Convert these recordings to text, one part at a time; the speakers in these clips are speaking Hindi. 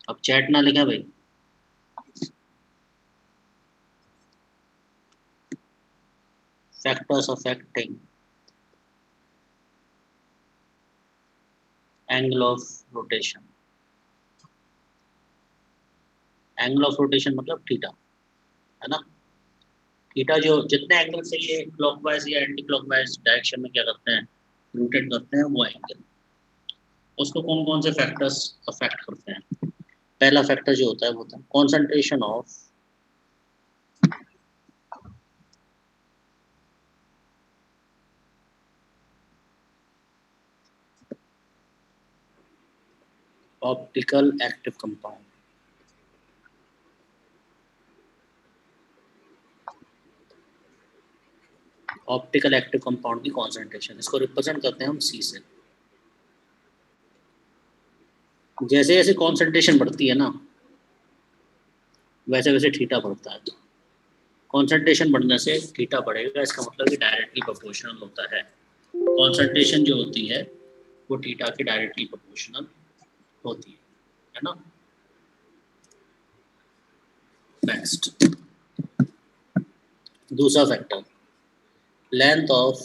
अब चैट ना लिखा भाई। Factors affecting angle of rotation. Angle of rotation मतलब थीटा, है ना। थीटा जो जितने एंगल से ये क्लॉकवाइज या एंटी क्लॉकवाइज डायरेक्शन में क्या करते हैं, रोटेट करते हैं, वो एंगल, उसको कौन कौन से फैक्टर्स अफेक्ट करते हैं। पहला फैक्टर जो होता है वो होता है concentration of optical active compound. Optical active compound की कॉन्सेंट्रेशन, इसको रिप्रेजेंट करते हैं हम सी से। जैसे जैसे कॉन्सेंट्रेशन बढ़ती है ना, वैसे वैसे थीटा बढ़ता है। कॉन्सेंट्रेशन बढ़ने से थीटा बढ़ेगा, इसका मतलब कि डायरेक्टली प्रोपोर्शनल होता है। कॉन्सेंट्रेशन जो होती है वो थीटा के डायरेक्टली प्रोपोर्शनल होती है ना। नेक्स्ट, दूसरा factor, length of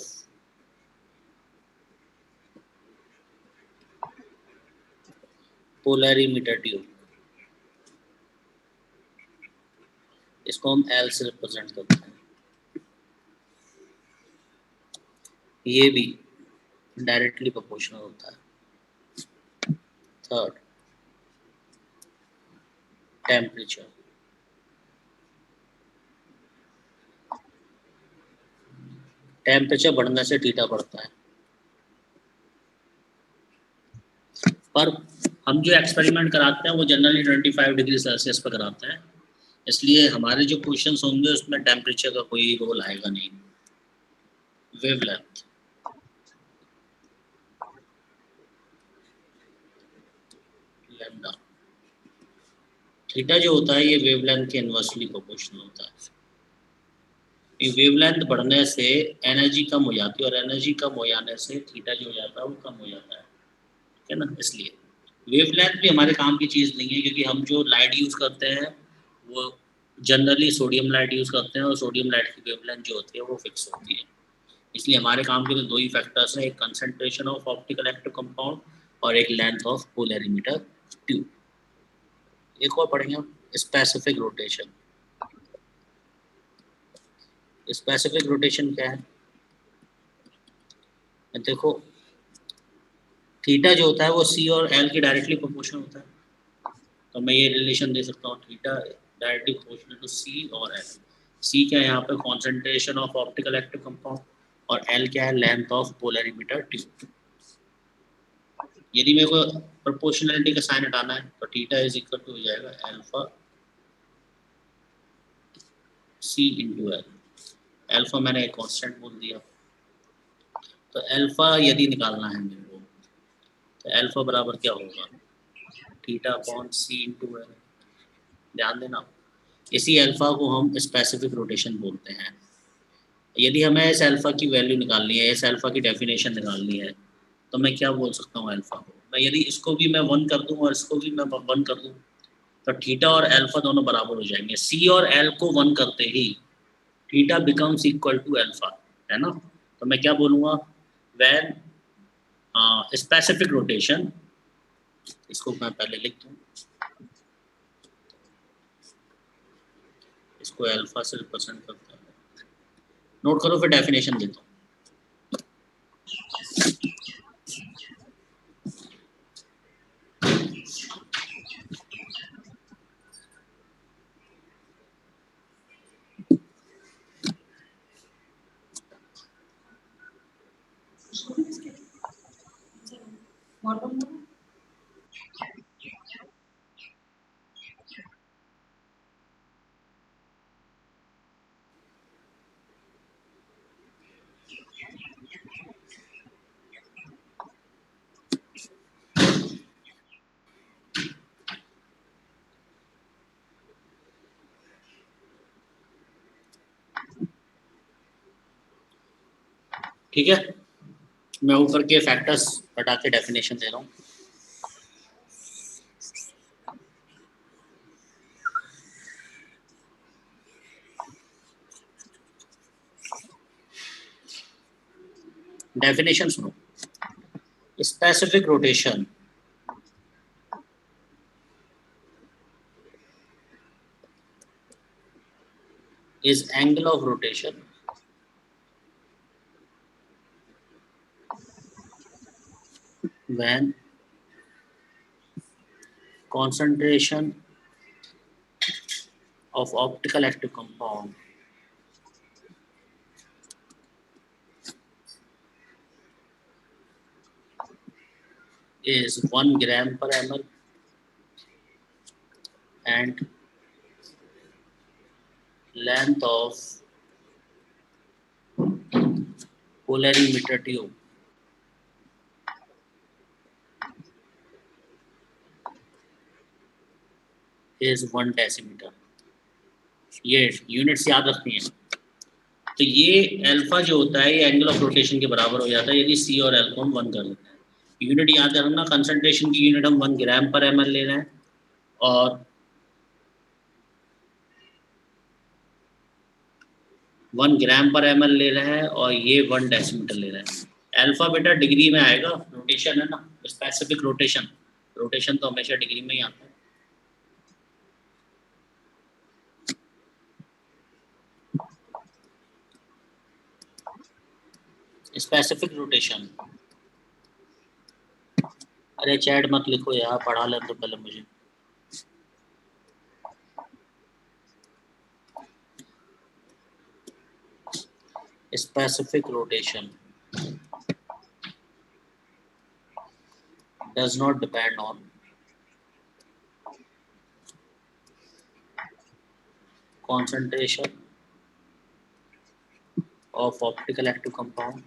polarimeter tube, इसको हम एल से रिप्रेजेंट करते हैं। ये भी डायरेक्टली प्रोपोर्शनल होता है। Third, temperature. टेम्परेचर बढ़ने से थीटा बढ़ता है। पर हम जो एक्सपेरिमेंट कराते हैं वो जनरली 25 डिग्री सेल्सियस पर कराते हैं, इसलिए हमारे जो क्वेश्चंस होंगे उसमें टेम्परेचर का कोई रोल आएगा नहीं। Wavelength, lambda. थीटा जो होता है ये वेवलेंथ के इनवर्सली प्रोपोर्शनल होता है। ये वेवलेंथ बढ़ने से एनर्जी कम हो जाती है, और एनर्जी कम हो जाने से थीटा जो हो जाता है वो कम हो जाता है, ठीक है ना। इसलिए वेवलेंथ भी हमारे काम की चीज़ नहीं है, क्योंकि हम जो लाइट यूज़ करते हैं वो जनरली सोडियम लाइट यूज़ करते हैं, और सोडियम लाइट की वेवलेंथ जो होती है वो फिक्स होती है। इसलिए हमारे काम के तो दो ही फैक्टर्स हैं, एक concentration of optical active compound और एक लेंथ ऑफ पोलैरिमीटर ट्यूब। एक और पढ़ेंगे हम, स्पेसिफिक रोटेशन। स्पेसिफिक रोटेशन क्या है, देखो थीटा जो होता है वो सी और एल की डायरेक्टली प्रोपोर्शनल होता है। तो मैं ये रिलेशन दे सकता हूँ, थीटा डायरेक्टली प्रोपोर्शनल टू सी और एल। सी क्या है यहाँ पे, concentration of optical active compound, और एल क्या है, लेंथ ऑफ पोलैरिमीटर ट्यूब। यदि मेरे को प्रोपोर्शनलिटी का साइन हटाना है तो थीटा इज इक्वल टू हो जाएगा अल्फा सी इंटू एल। अल्फा मैंने एक कांस्टेंट बोल दिया, तो अल्फा यदि निकालना है मेरे को, तो अल्फा बराबर क्या होगा, theta upon C into L. ध्यान देना, इसी अल्फा को हम स्पेसिफिक रोटेशन बोलते हैं। यदि हमें इस अल्फा की वैल्यू निकालनी है, इस अल्फा की डेफिनेशन निकालनी है, तो मैं क्या बोल सकता हूँ अल्फा को, मैं यदि इसको भी मैं वन कर दूँ और इसको भी मैं वन कर दूँ, तो थीटा और अल्फा दोनों बराबर हो जाएंगे। सी और एल को वन करते ही theta becomes equal to alpha, है ना। तो मैं क्या बोलूँगा, व्हेन स्पेसिफिक रोटेशन, इसको मैं पहले लिख दूँ, इसको अल्फा से रिप्रेजेंट करता है। नोट करो, फिर डेफिनेशन देता हूँ। ठीक है, मैं ऊपर के फैक्टर्स हटा के डेफिनेशन दे रहा हूँ। डेफिनेशन सुनो, specific rotation is angle of rotation when concentration of optical active compound is 1 gram per ml and length of polarimeter tube is 1 decimeter. ये यूनिट्स याद रखनी है। तो ये अल्फा जो होता है ये एंगल ऑफ रोटेशन के बराबर हो जाता है यदि सी और एल को हम 1 कर लेते हैं। यूनिट याद रखना, कंसंट्रेशन की यूनिट हम 1 ग्राम पर एम एल ले रहे हैं और 1 ग्राम पर एम एल ले रहे हैं और ये 1 डेसीमीटर ले रहे हैं। अल्फा बेटा डिग्री में आएगा, रोटेशन है ना, स्पेसिफिक रोटेशन, रोटेशन तो हमेशा डिग्री में ही आता है। स्पेसिफिक रोटेशन, अरे चैट मत लिखो यार, पढ़ा लें तो पहले मुझे। Specific rotation does not depend on concentration of optical active compound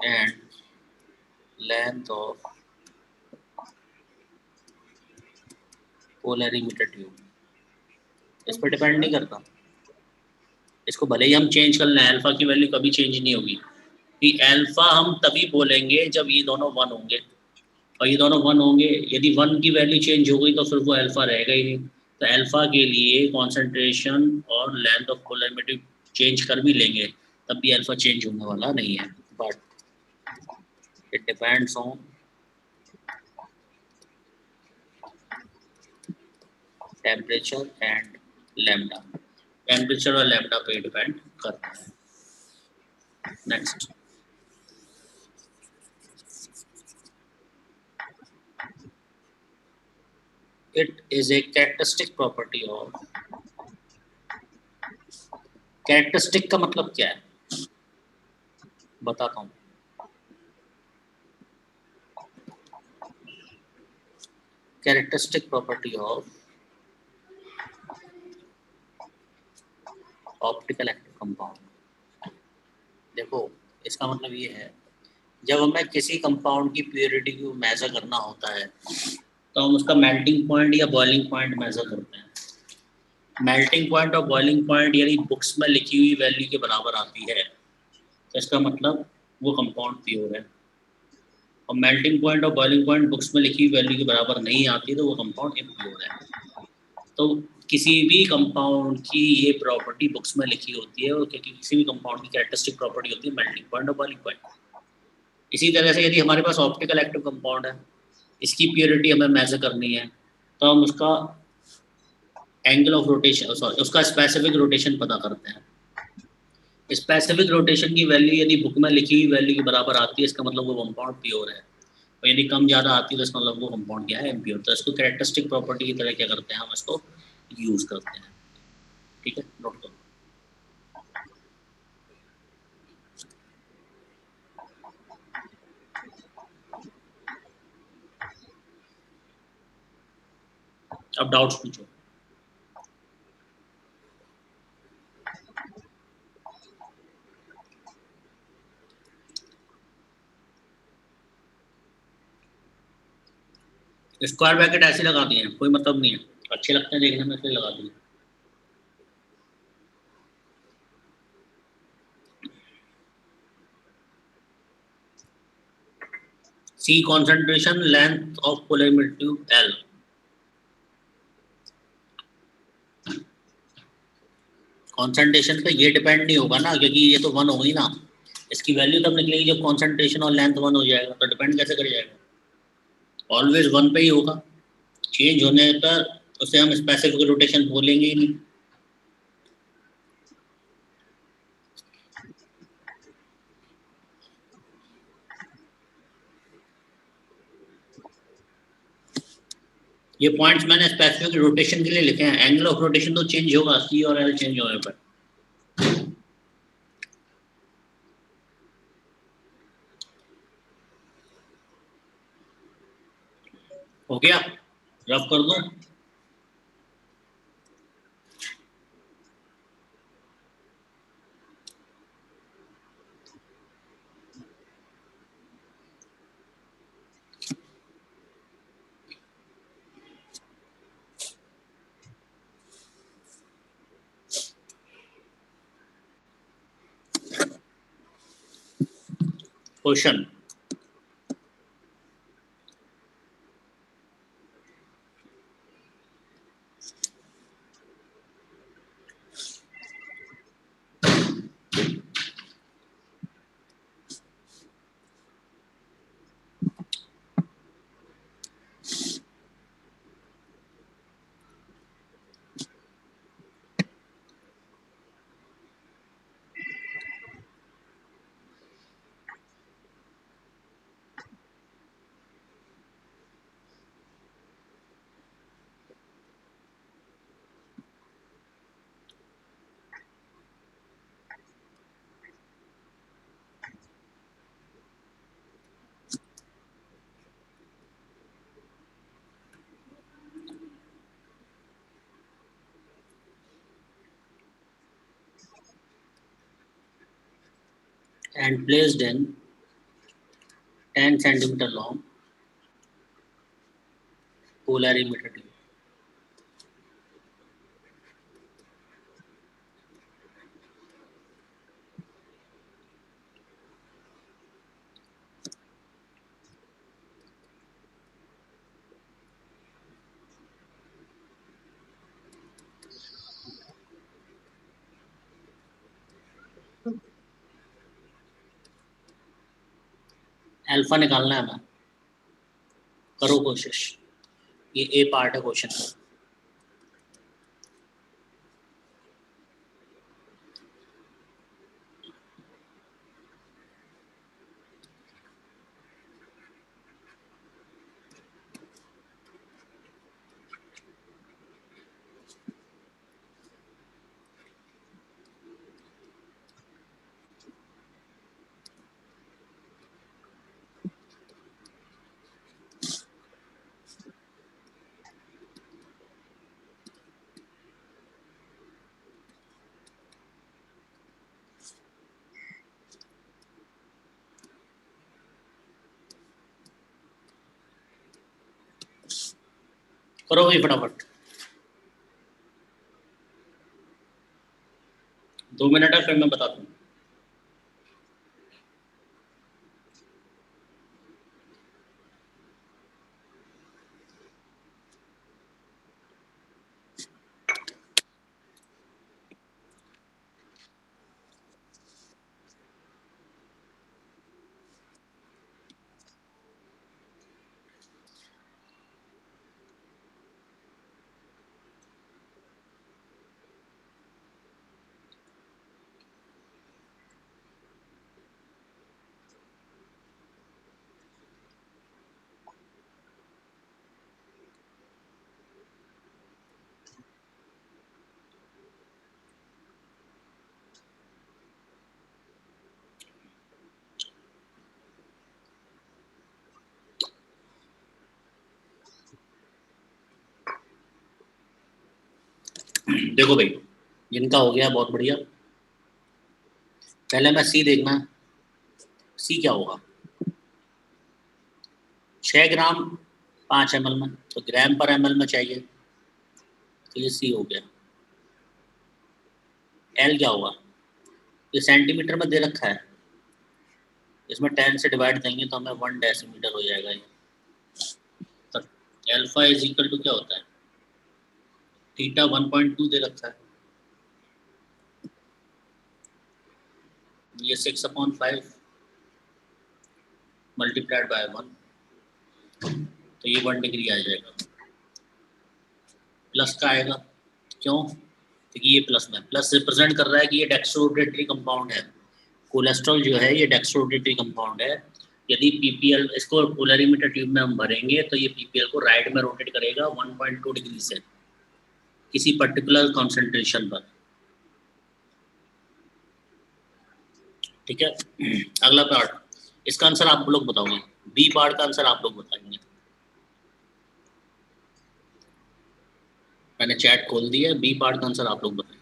and length of polarimeter tube। इस पर डिपेंड नहीं करता, इसको भले ही हम चेंज कर लें, अल्फा की वैल्यू कभी चेंज नहीं होगी कि अल्फा हम तभी बोलेंगे जब ये दोनों 1 होंगे और ये दोनों 1 होंगे। यदि 1 की वैल्यू चेंज हो गई तो फिर वो अल्फा रहेगा ही नहीं। तो अल्फा के लिए कॉन्सेंट्रेशन और लेंथ ऑफ पोलरिटी चेंज कर भी लेंगे तब भी अल्फा चेंज होने वाला नहीं है, but it depends on temperature and lambda. Temperature और लैम्डा पे डिपेंड करता है। Next, it is a characteristic property of, characteristic का मतलब क्या है बताता हूँ। characteristic property of optical active compound। देखो इसका मतलब ये है जब हमें किसी कंपाउंड की प्योरिटी को मेजर करना होता है तो हम उसका मेल्टिंग पॉइंट या बॉइलिंग पॉइंट मेजर करते हैं। मेल्टिंग पॉइंट और बॉइलिंग पॉइंट यदि बुक्स में लिखी हुई वैल्यू के बराबर आती है तो इसका मतलब वो कंपाउंड प्योर है, और मेल्टिंग पॉइंट और बॉइलिंग पॉइंट बुक्स में लिखी हुई वैल्यू के बराबर नहीं आती तो वो कंपाउंड इम्प्योर है। तो किसी भी कंपाउंड की ये प्रॉपर्टी बुक्स में लिखी होती है और क्योंकि किसी भी कंपाउंड की कैरेक्टरिस्टिक प्रॉपर्टी होती है मेल्टिंग पॉइंट और बॉइलिंग पॉइंट। इसी तरह से यदि हमारे पास ऑप्टिकल एक्टिव कंपाउंड है, इसकी प्योरिटी हमें मेजर करनी है तो हम उसका एंगल ऑफ रोटेशन, सॉरी उसका स्पेसिफिक रोटेशन पता करते हैं। स्पेसिफिक रोटेशन की वैल्यू यदि बुक में लिखी हुई वैल्यू के बराबर आती है इसका मतलब वो कंपाउंड प्योर है, और यदि कम ज़्यादा आती है तो इसका मतलब वो कंपाउंड क्या है, इम्प्योर। तो इसको कैरेक्टरिस्टिक प्रॉपर्टी की तरह क्या करते हैं, हम इसको यूज़ करते हैं। ठीक है, नोट करो। अब डाउट्स पूछो। स्क्वायर ब्रैकेट ऐसे लगा दिए हैं, कोई मतलब नहीं है, अच्छे लगते हैं देखने में इसलिए लगा दिए। C concentration, length of polarimeter tube L। Concentration पे ये डिपेंड नहीं होगा ना, क्योंकि ये तो 1 हो गई ना, इसकी वैल्यू तब निकलेगी जब कॉन्सेंट्रेशन और लेंथ 1 हो जाएगा, तो डिपेंड कैसे कर जाएगा, ऑलवेज 1 पे ही होगा। चेंज होने पर उसे हम स्पेसिफिक रोटेशन बोलेंगे ही नहीं। ये पॉइंट्स मैंने स्पेसिफिक रोटेशन के लिए लिखे हैं, एंगल ऑफ रोटेशन तो चेंज होगा सी और एल चेंज होने पर। हो गया, रफ कर दूं? Question, and placed in 10 centimeter long polarimeter tube. Alpha निकालना है हमें, करो कोशिश। ये ए पार्ट है क्वेश्चन का। करो भाई फटाफट, 2 मिनट है, फिर मैं बताता हूँ। देखो भाई, जिनका हो गया बहुत बढ़िया। पहले मैं सी देखना है, सी क्या होगा, 6 ग्राम 5 ml में, तो ग्राम पर ml में चाहिए, तो ये सी हो गया। एल क्या होगा, ये सेंटीमीटर में दे रखा है, इसमें 10 से डिवाइड देंगे तो हमें 1 डेसीमीटर हो जाएगा ये। तो एल्फा इज इक्वल टू क्या होता है, थीटा 1.2 दे रखा है, ये 6/5 मल्टीप्लाइड बाय 1, तो ये 1 डिग्री आ जाएगा। प्लस का आएगा, क्यों? क्योंकि ये प्लस में, प्लस रिप्रेजेंट कर रहा है कि ये डेक्स्ट्रोरोटेटरी कंपाउंड है। कोलेस्ट्रॉल जो है ये डेक्स्ट्रोरोटेटरी कंपाउंड है। यदि पीपीएल, इसको पोलरीमीटर ट्यूब में हम भरेंगे तो ये पीपीएल को राइट में रोटेट करेगा 1.2 डिग्री से किसी पर्टिकुलर कॉन्सेंट्रेशन पर। ठीक है, अगला पार्ट, इसका आंसर आप लोग बताओगे, बी पार्ट का आंसर आप लोग बताएंगे। मैंने चैट खोल दिया, बी पार्ट का आंसर आप लोग बताएंगे।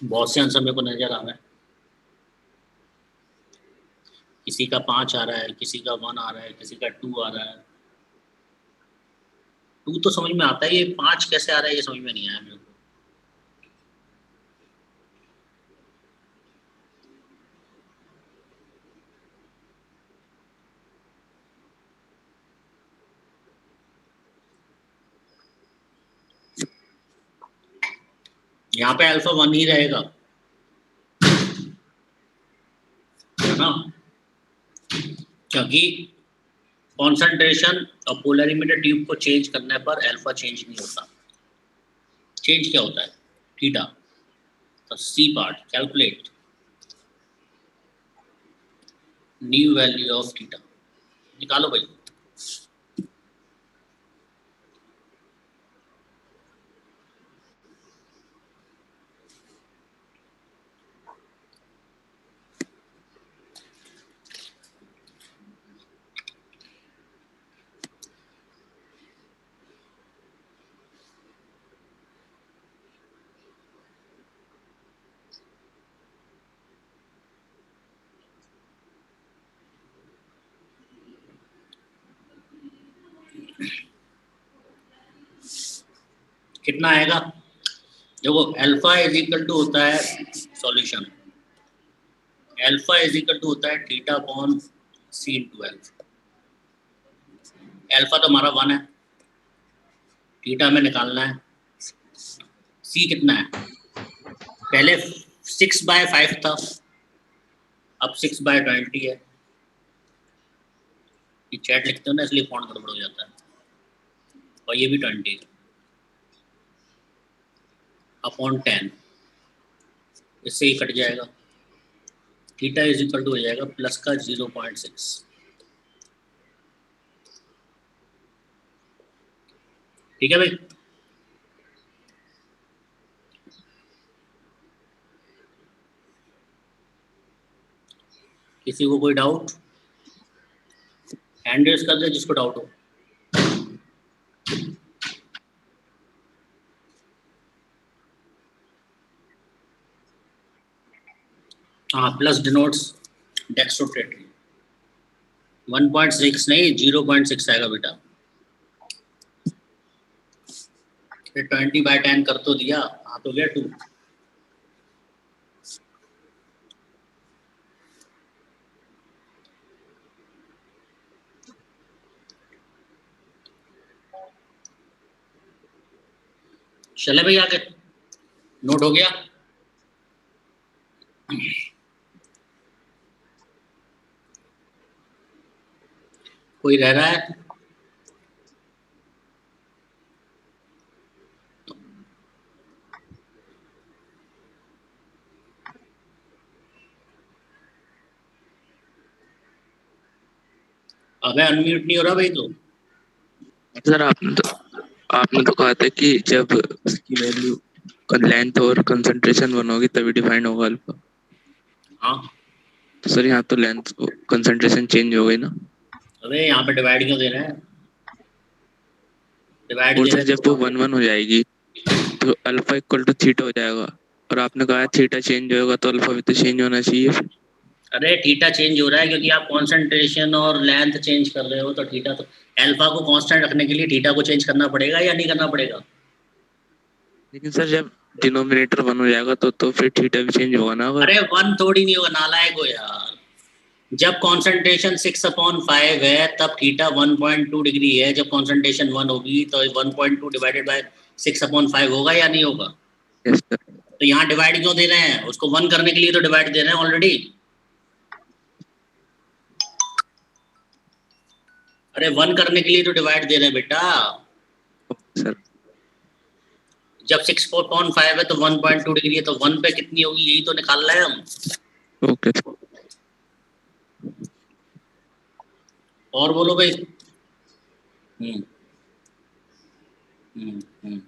बहुत से आंसर मेरे को नजर आ रहा है, किसी का 5 आ रहा है, किसी का 1 आ रहा है, किसी का 2 आ रहा है। 2 तो समझ में आता है, ये 5 कैसे आ रहा है ये समझ में नहीं आया मेरे को। यहाँ पे अल्फा 1 ही रहेगा, है ना, क्योंकि कॉन्सेंट्रेशन और पोलरीमीटर ट्यूब को चेंज करने पर अल्फा चेंज नहीं होता। चेंज क्या होता है? थीटा। तो C part, calculate new value of theta, निकालो भाई। कितना आएगा? देखो, अल्फा इज इक्वल टू होता है solution, alpha is equal to होता है theta upon C into alpha. Alpha तो हमारा 1 है, थीटा में निकालना है, सी कितना है? पहले 6/5 था, अब 6/20 है। ये चैट लिखते हो ना इसलिए फॉन्ट गड़बड़ हो जाता है। और ये भी 20 अपॉन 10, इससे ही कट जाएगा। थीटा इज इक्वल टू हो जाएगा प्लस का 0.6। ठीक है भाई, किसी को कोई डाउट? हैंड रेज कर दे जिसको डाउट हो। हाँ, प्लस डिनोट्स डेक्स्ट्रोरोटेटरी। 1.6 नहीं, 0.6 आएगा बेटा। 20/10 कर तो दिया, हाँ तो गया 2। चले भाई आगे, नोट हो गया? कोई रह रहा है? अबे अनम्यूट नहीं हो रहा भाई तो। सर आपने तो कहा था कि जब उसकी वैल्यू लेंथ और कंसंट्रेशन 1 होगी तभी डिफाइन होगा अल्फा। हाँ तो सर यहाँ तो लेंथ कंसंट्रेशन चेंज हो गई ना। अबे यहाँ पे डिवाइड क्यों दे रहे हैं? डिवाइड और दे सर रहे जब वो 1/1 हो जाएगी तो अल्फा इक्वल टू थीटा हो जाएगा, और आपने कहा थीटा चेंज होगा तो अल्फा भी तो चेंज होना चाहिए। अरे थीटा चेंज हो रहा है क्योंकि आप कंसंट्रेशन और लेंथ चेंज कर रहे हो, तो थीटा तो, अल्फा को कांस्टेंट रखने के लिए थीटा को चेंज करना पड़ेगा या नहीं करना पड़ेगा? लेकिन सर जब डिनोमिनेटर 1 हो जाएगा तो फिर थीटा भी चेंज होगा ना। अगर अरे 1 थोड़ी नहीं होगा, नालायक हो यार। जब कॉन्सेंट्रेशन 6/5 है तब थीटा 1.2 डिग्री है। जब कॉन्सेंट्रेशन 1 होगी तो 1.2 डिवाइडेड बाय 6/5 होगा या नहीं होगा? Yes sir. तो यहाँ डिवाइड क्यों दे रहे हैं? उसको 1 करने के लिए तो डिवाइड दे रहे हैं ऑलरेडी। अरे 1 करने के लिए तो डिवाइड दे रहे हैं बेटा। सर जब 6/5 है तो 1.2 डिग्री है, तो 1 पे कितनी होगी यही तो निकाल रहे हैं हम। ओके। और बोलो भाई। हम्म हम्म हम्म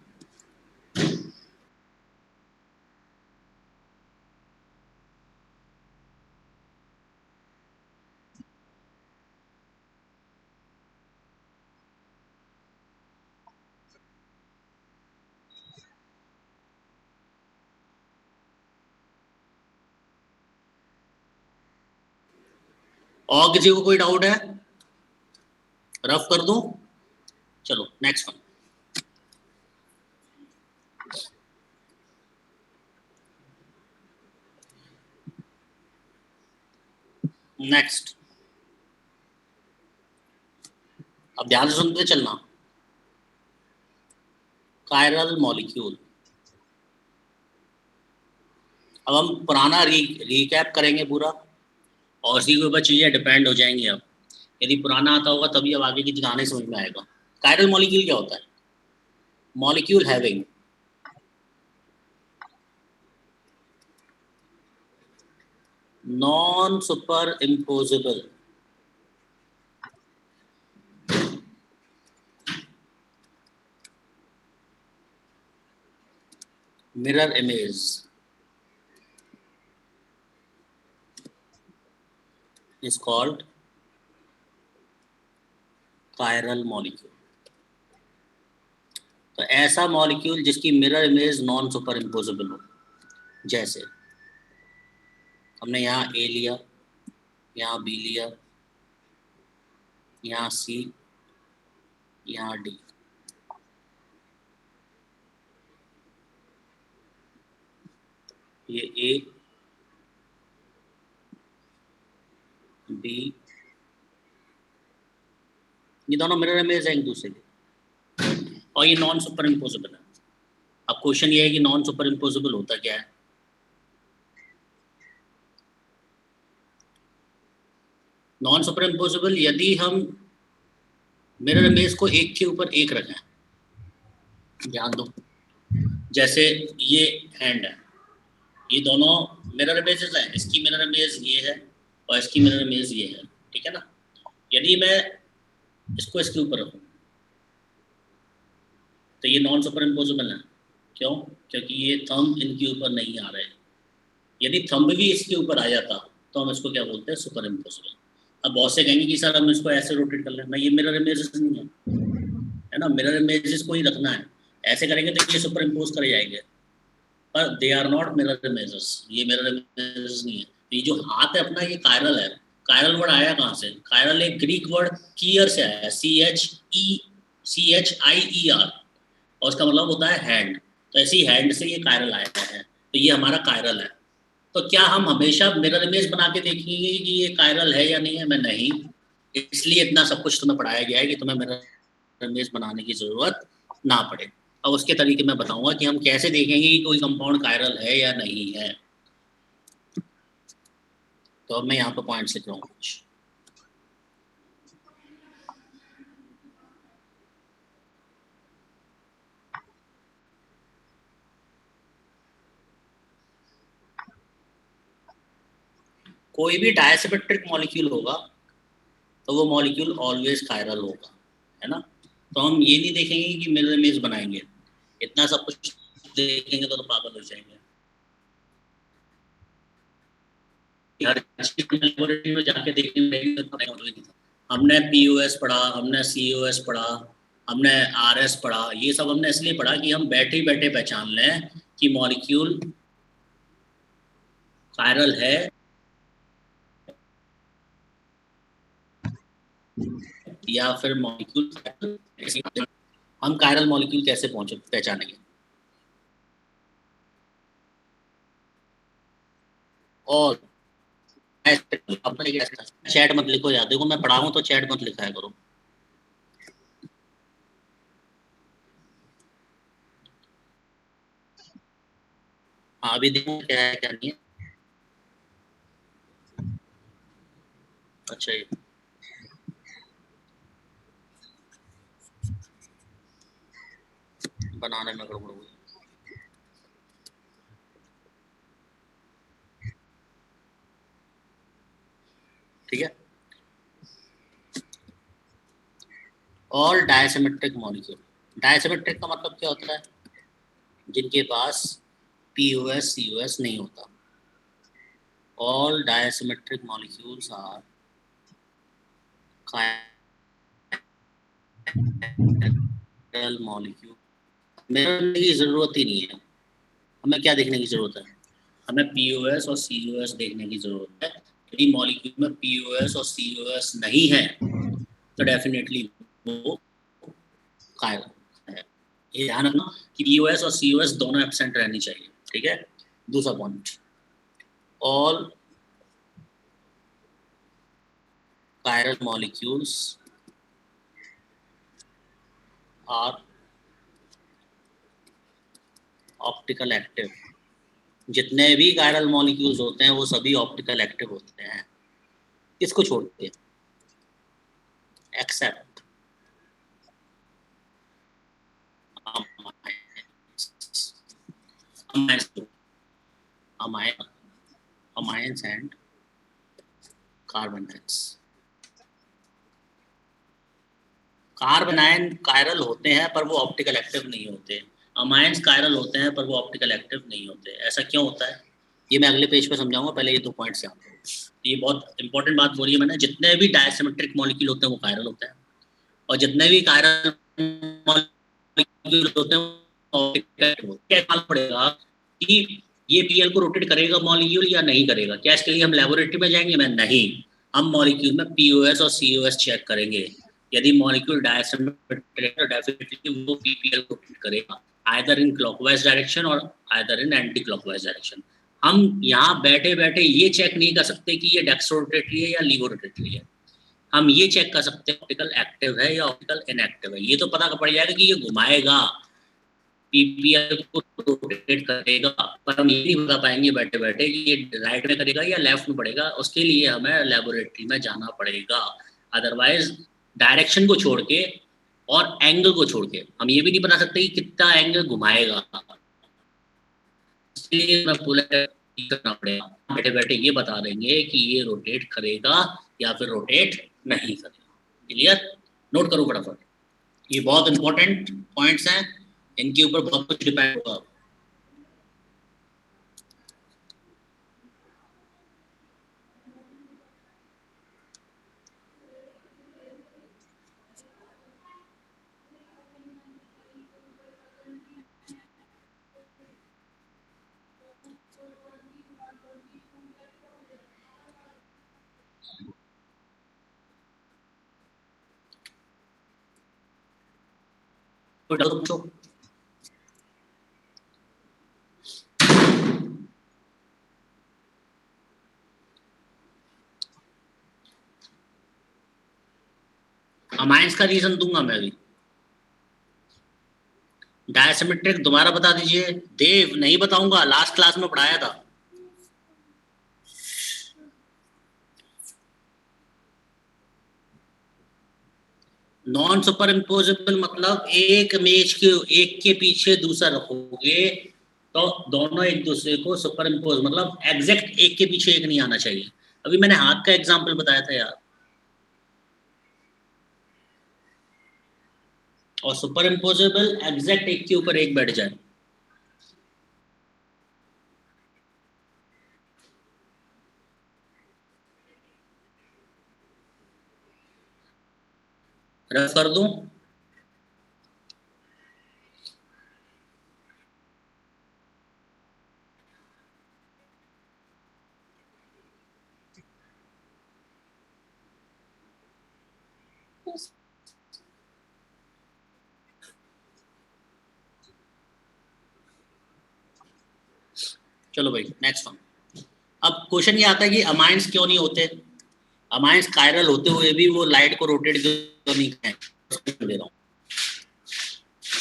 और किसी को कोई डाउट है? रफ कर दूं? चलो नेक्स्ट वन। नेक्स्ट, अब ध्यान से सुनते चलना। Chiral molecule. अब हम पुराना रिकैप करेंगे पूरा, और उसी के ऊपर चीजें डिपेंड हो जाएंगी। अब यदि पुराना आता होगा तभी अब आगे की कहानी समझ में आएगा। कायरल मॉलिक्यूल क्या होता है? Molecule having non super imposable mirror image is called chiral molecule। तो ऐसा मॉलिक्यूल जिसकी mirror image non super imposable हो। जैसे हमने यहाँ ए लिया, यहाँ बी लिया, यहाँ सी, यहाँ डी। ये ए बी, ये दोनों मिरर इमेज है एक दूसरे के, और ये नॉन सुपर इम्पोजिबल है। अब क्वेश्चन ये है कि नॉन सुपर इम्पोजिबल होता क्या है? नॉन सुपर इम्पोजिबल यदि हम मिरर इमेज को एक के ऊपर एक रखें, ध्यान दो, जैसे ये हैंड है, ये दोनों मिरर इमेजेस हैं। इसकी मिरर इमेज ये है और इसकी मिरर इमेज ये है, ठीक है ना। यदि मैं इसको इसके ऊपर रखूं तो ये नॉन सुपर इम्पोजिबल है। क्यों? क्योंकि ये थंब इनके ऊपर नहीं आ रहे। यदि थंब भी इसके ऊपर आ जाता तो हम इसको क्या बोलते हैं? Super imposable. अब बहुत से कहेंगे कि सर हम इसको ऐसे रोटेट कर लें। मैं, ये मिरर इमेजेस नहीं है ना, मिरर इमेजेस को ही रखना है। ऐसे करेंगे तो ये सुपर इम्पोज करे जाएंगे, पर they are not mirror images. ये मिरर इमेजेस नहीं है। तो ये जो हाथ है अपना, ये कायरल है। कायरल वर्ड आया कहाँ से? कायरल एक ग्रीक वर्ड कियर से आया है, CHIER, और उसका मतलब होता है हैंड। तो ऐसी हैंड से ये कायरल आया है, तो ये हमारा कायरल है। तो क्या हम हमेशा मिरर इमेज बना के देखेंगे कि ये कायरल है या नहीं है? मैं नहीं। इसलिए इतना सब कुछ तुम्हें पढ़ाया गया है कि तुम्हें मिरर इमेज बनाने की जरूरत ना पड़े। अब उसके तरीके मैं बताऊंगा कि हम कैसे देखेंगे कि कोई कंपाउंड कायरल है या नहीं है। तो अब मैं यहाँ पर पॉइंट्स लिख रहा हूँ कुछ। कोई भी डायसिमेट्रिक मॉलिक्यूल होगा तो वो मॉलिक्यूल ऑलवेज कायरल होगा, है ना। तो हम ये नहीं देखेंगे कि मिरर इमेज बनाएंगे। इतना सब कुछ देखेंगे तो पागल हो जाएंगे। हर चीज लेबोरेटरी में जाके देखने में तो नहीं था। हमने POS पढ़ा, हमने COS पढ़ा, हमने RS पढ़ा। ये सब हमने इसलिए पढ़ा कि हम बैठे बैठे पहचान लें कि मॉलिक्यूल कायरल है या फिर मॉलिक्यूल। हम कायरल मॉलिक्यूल कैसे पहचानेंगे? और चैट मत लिखो यार, देखो मैं पढ़ाऊं तो चैट मत लिखाया करो। हाँ अभी देखो क्या है क्या नहीं है। अच्छा ये बनाने में गड़बड़ हुई। ठीक है, ऑल डायसिमेट्रिक मॉलिक्यूल। डायसिमेट्रिक का मतलब क्या होता है? जिनके पास पीओएस सीओएस नहीं होता। All dissymmetric molecules are chiral molecule. Mirror की जरूरत ही नहीं है, हमें क्या देखने की जरूरत है? हमें पीओएस और सीओएस देखने की जरूरत है। यदि मॉलिक्यूल में पीओएस और सीओएस नहीं है तो डेफिनेटली वो कायरल है। ये ध्यान रखना कि पीओएस और सीओएस दोनों एब्सेंट रहनी चाहिए। ठीक है, दूसरा point, all chiral molecules are optical active. जितने भी कायरल मॉलिक्यूल्स होते हैं वो सभी ऑप्टिकल एक्टिव होते हैं, इसको छोड़ के, except amines and carbonates. Carbanion chiral होते हैं पर वो ऑप्टिकल एक्टिव नहीं होते। अमाइंस कायरल होते हैं पर वो ऑप्टिकल एक्टिव नहीं होते। ऐसा क्यों होता है ये मैं अगले पेज पे समझाऊंगा, पहले ये 2 पॉइंट्स याद करो। ये बहुत इंपॉर्टेंट बात बोली है मैंने। जितने भी डायसिमेट्रिक मॉलिक्यूल होते हैं वो कायरल होते हैं, और जितने भी कायरल मॉलिक्यूल होते हैं वो ऑप्टिकल होते हैं। क्या पड़ेगा कि ये पीएल को रोटेट करेगा मॉलिक्यूल या नहीं करेगा? क्या इसके लिए हम लेबोरेटरी में जाएंगे? मैं नहीं, हम मॉलिक्यूल में पीओएस और सीओएस चेक करेंगे। यदि मॉलिक्यूल डायसिमेट्रिक है तो डेफिनेटली वो पीपीएल को रोटेट करेगा, आइदर इन क्लॉकवाइज डायरेक्शन और either in anti clockwise direction. हम यहाँ बैठे बैठे ये चेक नहीं कर सकते कि ये डेक्स्ट्रो रोटेटरी है या लीवो रोटेटरी है। हम ये चेक कर सकते हैं ऑप्टिकल एक्टिव है या ऑप्टिकल इनएक्टिव है। ये तो पता पड़ जाएगा कि ये घुमाएगा, पीपीएल को रोटेट करेगा, पर हम ये नहीं बता पाएंगे बैठे बैठे कि ये राइट में करेगा या लेफ्ट में पड़ेगा। उसके लिए हमें लेबोरेटरी में जाना पड़ेगा। अदरवाइज डायरेक्शन को छोड़ के और एंगल को छोड़ के हम ये भी नहीं बता सकते कि कितना एंगल घुमाएगा। इसलिए मैं पूरा करना पड़ेगा, बैठे बैठे ये बता देंगे कि ये रोटेट करेगा या फिर रोटेट नहीं करेगा। क्लियर? नोट करो फटाफट, ये बहुत इंपॉर्टेंट पॉइंट्स हैं, इनके ऊपर बहुत कुछ डिपेंड होगा। कोई डाउट पूछो। अमाइंस का रीजन दूंगा मैं अभी। डायसिमेट्रिक दोबारा बता दीजिए। देव नहीं बताऊंगा, लास्ट क्लास में पढ़ाया था। नॉन सुपर इम्पोजेबल मतलब एक मेज के एक के पीछे दूसरा रखोगे तो दोनों एक दूसरे को सुपर इम्पोज, मतलब एग्जैक्ट एक के पीछे एक नहीं आना चाहिए। अभी मैंने हाथ का एग्जांपल बताया था यार। और सुपर इम्पोजेबल एग्जैक्ट एक के ऊपर एक बैठ जाए। रफ कर दूं? चलो भाई नेक्स्ट वन। अब क्वेश्चन ये आता है कि अमाइंस क्यों नहीं होते, अमाइंस कायरल होते हुए भी वो लाइट को रोटेट क्यों नहीं करें, दे रहा हूँ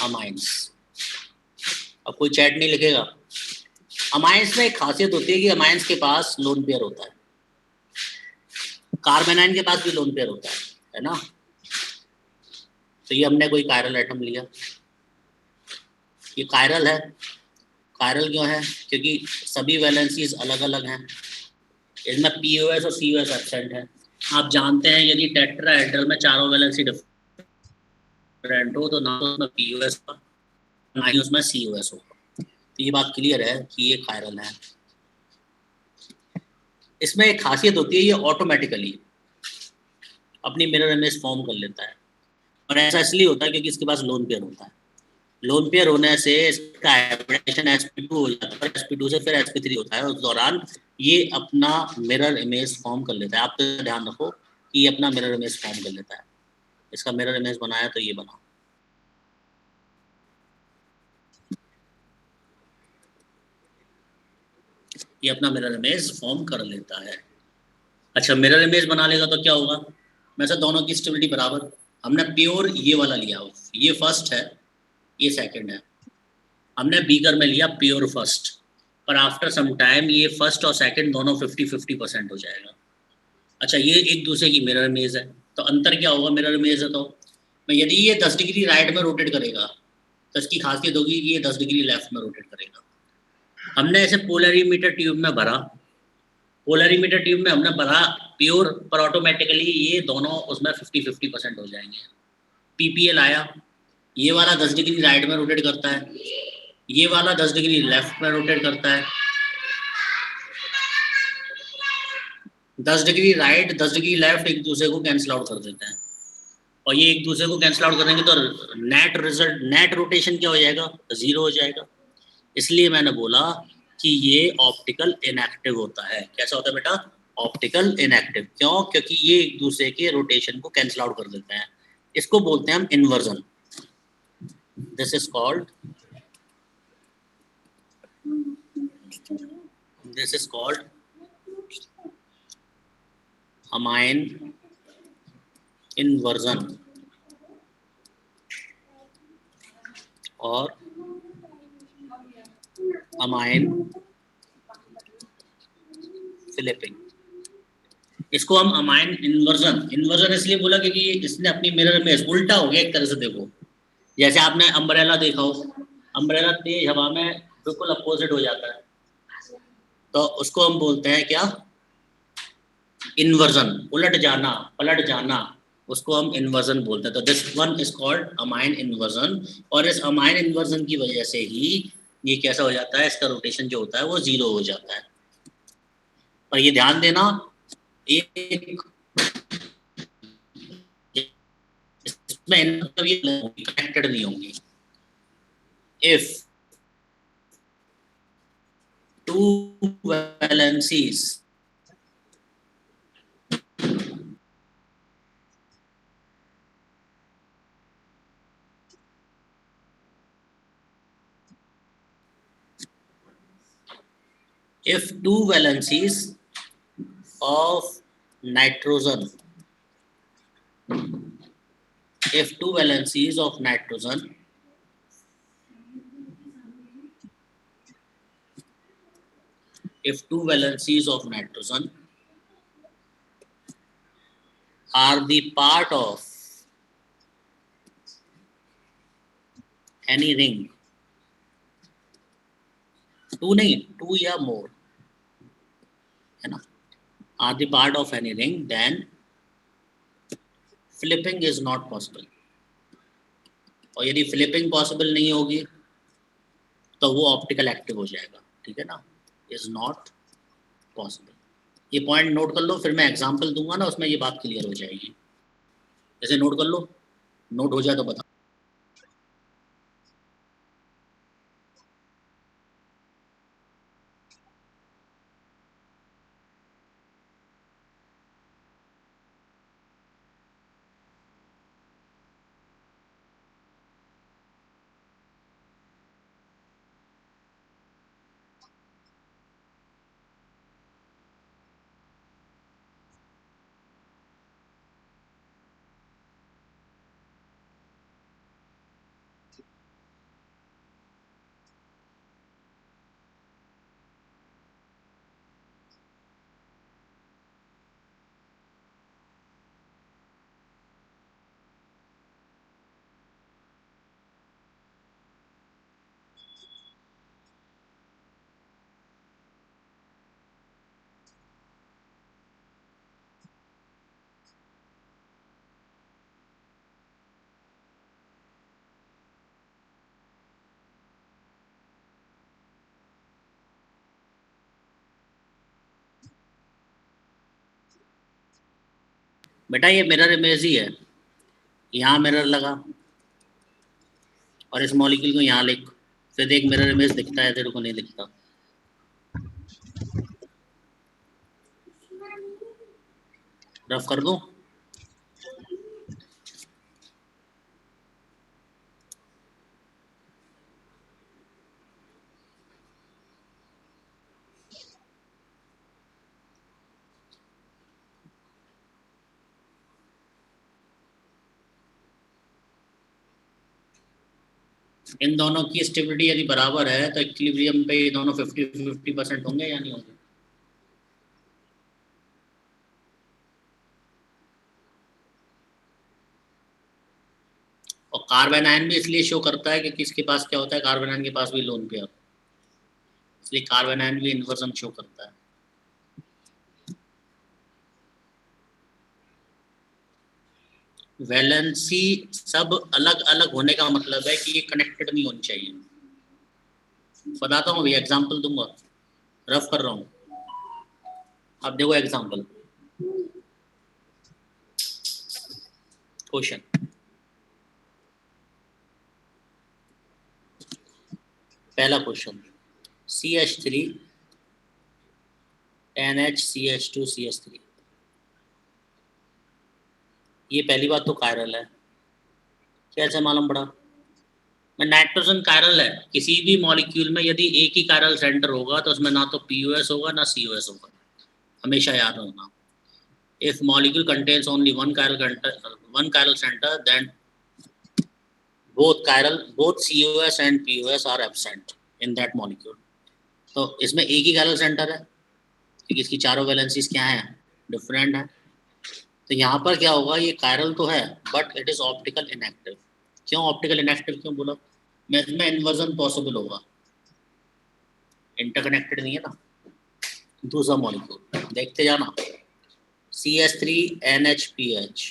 अमाइंस। अब कोई चैट नहीं लिखेगा। अमाइंस में एक खासियत होती है कि अमाइंस के पास लोन पेयर होता है, कार्बेनाइन के पास भी लोन पेयर होता है ना। तो ये हमने कोई कायरल एटम लिया, ये कायरल है। कायरल क्यों है, क्योंकि सभी वैलेंसीज अलग अलग हैं, इसमें पीओएस और सीओएस एब्सेंट है। आप जानते हैं यदि टेट्राहेड्रल में चारों वैलेंसी डिफरेंट हो तो ना तो उसमें पीओएस होगा ना ही उसमें सीओएस होगा। तो ये बात क्लियर है कि ये कायरल है। इसमें एक खासियत होती है, ये ऑटोमेटिकली अपनी मिरर इमेज फॉर्म कर लेता है, और ऐसा इसलिए होता है क्योंकि इसके पास लोन पेयर होता है। लोन पेयर होने से इसका हाइब्रिडेशन sp2 हो जाता है, sp2 से फिर sp3 होता है। उस दौरान ये अपना मिरर इमेज फॉर्म कर लेता है। आप तो ध्यान रखो कि ये अपना मिरर इमेज फॉर्म कर लेता है। इसका मिरर इमेज बनाया तो ये बना, ये अपना मिरर इमेज फॉर्म कर लेता है। अच्छा, मिरर इमेज बना लेगा तो क्या होगा, वैसे दोनों की स्टेबिलिटी बराबर। हमने प्योर ये वाला लिया, ये फर्स्ट है ये सेकंड है। हमने बीकर में लिया प्योर फर्स्ट, पर आफ्टर सम टाइम ये फर्स्ट और सेकंड दोनों 50-50% हो जाएगा। अच्छा, ये एक दूसरे की मिरर इमेज है, तो अंतर क्या होगा, मिरर इमेज है तो यदि ये 10 डिग्री राइट में रोटेट करेगा तो इसकी खासियत होगी कि ये 10 डिग्री लेफ्ट में रोटेट करेगा। हमने ऐसे पोलरीमीटर ट्यूब में भरा, पोलरीमीटर ट्यूब में हमने भरा प्योर, पर ऑटोमेटिकली ये दोनों उसमें 50-50% हो जाएंगे। पीपीएल आया, ये वाला 10 डिग्री राइट में रोटेट करता है, ये वाला 10 डिग्री लेफ्ट में रोटेट करता है। 10 डिग्री राइट 10 डिग्री लेफ्ट एक दूसरे को कैंसिल आउट कर देते हैं, और ये एक दूसरे को कैंसिल आउट करेंगे तो नेट रिजल्ट, नेट रोटेशन क्या हो जाएगा, जीरो हो जाएगा। इसलिए मैंने बोला कि ये ऑप्टिकल इनएक्टिव होता है। कैसा होता है बेटा, ऑप्टिकल इनएक्टिव। क्यों, क्योंकि ये एक दूसरे के रोटेशन को कैंसिल आउट कर देते हैं। इसको बोलते हैं हम inversion. This is called, this is called amine inversion और अमाइन फ्लिपिंग। इसको हम अमाइन इन्वर्जन, इन्वर्जन इसलिए बोला क्योंकि इसने अपनी मिरर में उल्टा हो गया एक तरह से। देखो, जैसे आपने अम्ब्रेला देखा हो, अम्ब्रेला तेज हवा में बिल्कुल अपोजिट हो जाता है, तो उसको हम बोलते हैं क्या, इन्वर्जन, उलट जाना, पलट जाना, उसको हम इन्वर्जन बोलते हैं। तो this one is called amine inversion, और इस अमाइन इन्वर्जन की वजह से ही ये कैसा हो जाता है, इसका रोटेशन जो होता है वो जीरो हो जाता है। और ये ध्यान देना, एक इसमें कनेक्टेड नहीं होंगी। If two valencies if two valencies of nitrogen, if two valencies of nitrogen if two valencies of nitrogen are the part of any ring, two नहीं, two या more है ना, are the part of any ring, then flipping is not possible। और यदि फ्लिपिंग पॉसिबल नहीं होगी तो वो ऑप्टिकल एक्टिव हो जाएगा, ठीक है ना, इज नॉट पॉसिबल। ये पॉइंट नोट कर लो, फिर मैं एग्जांपल दूंगा ना, उसमें ये बात क्लियर हो जाएगी। जैसे नोट कर लो, नोट हो जाए तो बता। बेटा ये मिरर इमेज ही है, यहाँ मिरर लगा और इस मॉलिक्यूल को यहाँ लिख, फिर एक मिरर इमेज दिखता है, तेरे को नहीं दिखता। रफ कर दूं? इन दोनों की स्टेबिलिटी यदि बराबर है तो इक्विलिब्रियम पे ये दोनों 50-50% होंगे या नहीं होंगे? और कार्बन आयन भी इसलिए शो करता है कि किसके पास क्या होता है, कार्बन आयन के पास भी लोन पेयर, इसलिए कार्बन आयन भी इन्वर्जन शो करता है। वैलेंसी सब अलग अलग होने का मतलब है कि ये कनेक्टेड नहीं होनी चाहिए। बताता हूँ, अभी एग्जांपल दूंगा, रफ कर रहा हूँ। अब देखो एग्जांपल, क्वेश्चन, पहला क्वेश्चन, CH3 NHCH2 CH3, ये पहली बात तो कायरल है। कैसे मालूम पड़ा? नाइट्रोजन कायरल है, किसी भी मॉलिक्यूल में यदि एक ही कायरल सेंटर होगा तो उसमें ना तो POS होगा ना COS होगा, हमेशा याद रखना। If molecule contains only one chiral center, then both COS and POS are absent in that molecule. तो इसमें एक ही chiral center है क्योंकि इसकी चारों वैलेंसीज क्या है, डिफरेंट है। तो यहाँ पर क्या होगा, ये कायरल तो है but it is optical inactive. क्यों ऑप्टिकल इनएक्टिव क्यों बोला? मैं इसमें इन्वर्जन पॉसिबल होगा, इंटरकनेक्टेड नहीं है ना। दूसरा मॉलिक्यूल देखते जाना, CH3NHPH,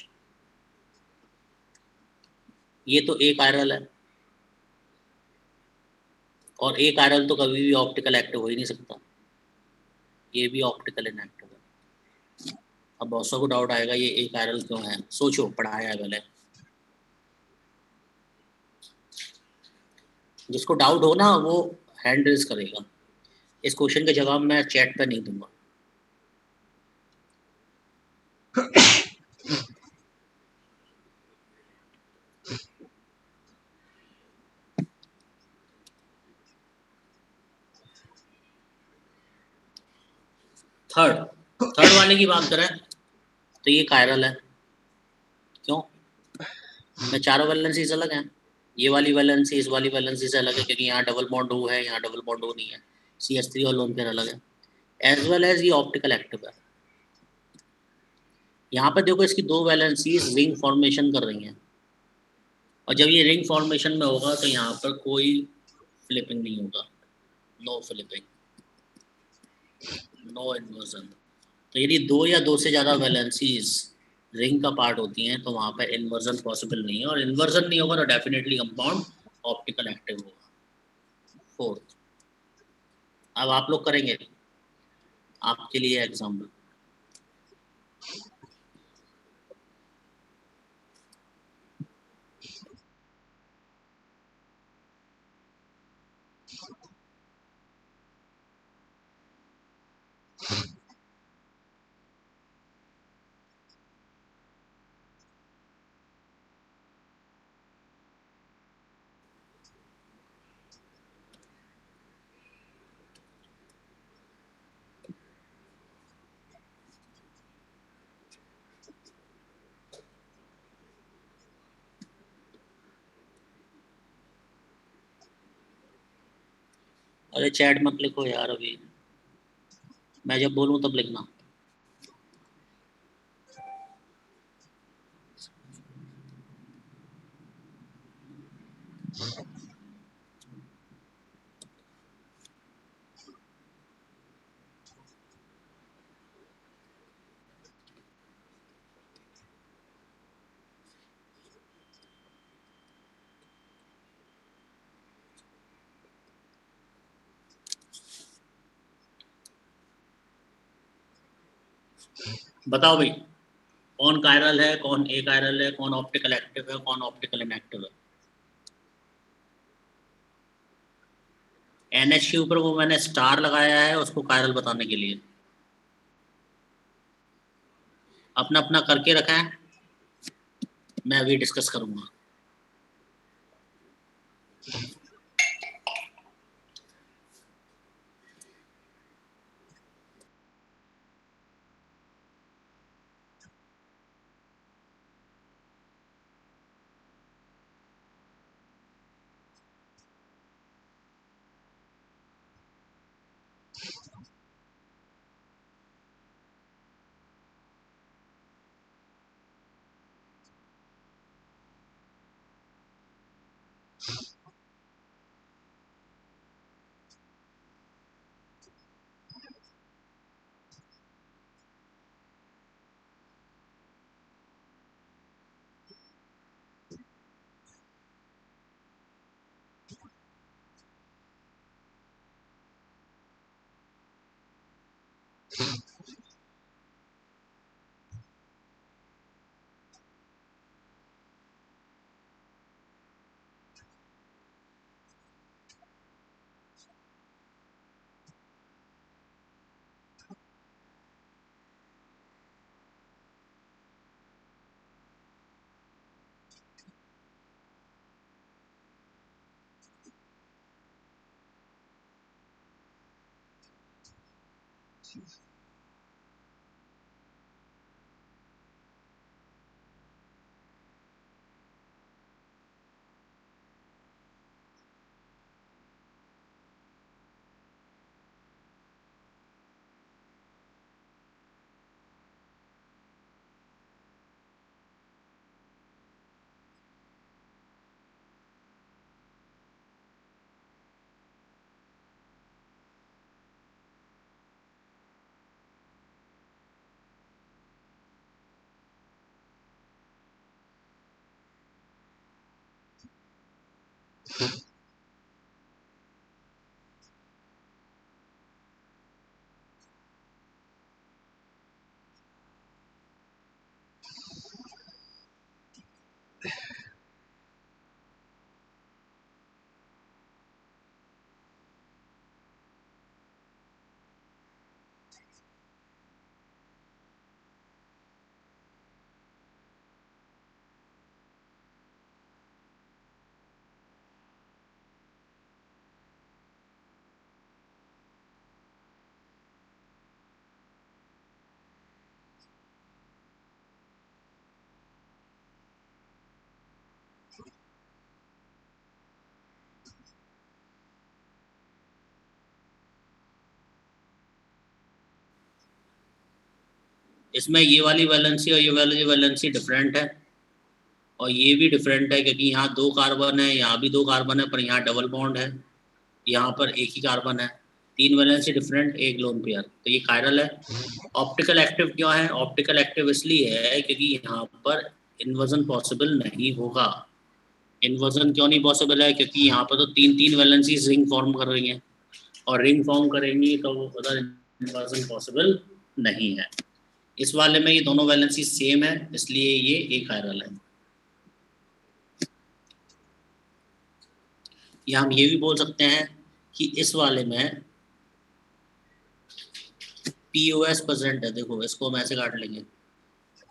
ये तो एक कायरल है और एक आयरल तो कभी भी ऑप्टिकल एक्टिव हो ही नहीं सकता, ये भी ऑप्टिकल इनएक्टिव है। अब बहुत को डाउट आएगा ये एक आयरल क्यों है, सोचो, पढ़ाया है पहले। जिसको डाउट हो ना वो हैंड रेज करेगा। इस क्वेश्चन के जवाब मैं चैट पे नहीं दूंगा। थर्ड वाले की बात करें तो ये कायरल है। क्यों? मैं चारों वैलेंसीज अलग हैं, ये वाली वैलेंसी इस वाली वैलेंसी से अलग है क्योंकि यहाँ डबल बॉन्ड O है, यहाँ डबल बॉन्ड O नहीं है। CH3 और लोन पेयर अलग है, एज वेल एज ये ऑप्टिकल एक्टिव है। यहाँ पर देखो इसकी दो वैलेंसीज रिंग फॉर्मेशन कर रही हैं, और जब ये रिंग फॉर्मेशन में होगा तो यहाँ पर कोई फ्लिपिंग नहीं होगा, नो फ्लिपिंग, नो इन्वर्जन। तो यदि दो या दो से ज़्यादा वैलेंसीज रिंग का पार्ट होती हैं तो वहाँ पर इन्वर्जन पॉसिबल नहीं है, और इन्वर्जन नहीं होगा तो डेफिनेटली कंपाउंड ऑप्टिकल एक्टिव होगा। फोर्थ, अब आप लोग करेंगे, आपके लिए एग्जाम्पल। अरे चैट मत लिखो यार, अभी मैं जब बोलूँ तब लिखना। बताओ भाई, कौन कायरल है, कौन ए कायरल है, कौन ऑप्टिकल एक्टिव है, कौन ऑप्टिकल इनएक्टिव है। NH के ऊपर वो मैंने स्टार लगाया है उसको कायरल बताने के लिए। अपना अपना करके रखा है, मैं अभी डिस्कस करूंगा। इसमें ये वाली वैलेंसी और ये वाली वैलेंसी डिफरेंट है, और ये भी डिफरेंट है क्योंकि यहाँ 2 कार्बन है, यहाँ भी 2 कार्बन है, पर यहाँ डबल बॉन्ड है, यहाँ पर एक ही कार्बन है। 3 वैलेंसी डिफरेंट, एक लोन पेयर, तो ये कायरल है। ऑप्टिकल एक्टिव क्यों है? ऑप्टिकल एक्टिव इसलिए है क्योंकि यहाँ पर इन्वर्जन पॉसिबल नहीं होगा। इन्वर्जन क्यों नहीं पॉसिबल है? क्योंकि यहाँ पर तो 3 वैलेंसी रिंग फॉर्म कर रही हैं, और रिंग फॉर्म करेंगी तो उधर इन्वर्जन पॉसिबल नहीं है। इस वाले में ये दोनों वैलेंसी सेम है, इसलिए ये एक कायरल है। या हम ये भी बोल सकते हैं कि इस वाले में POS प्रेजेंट है। देखो इसको हम ऐसे काट लेंगे,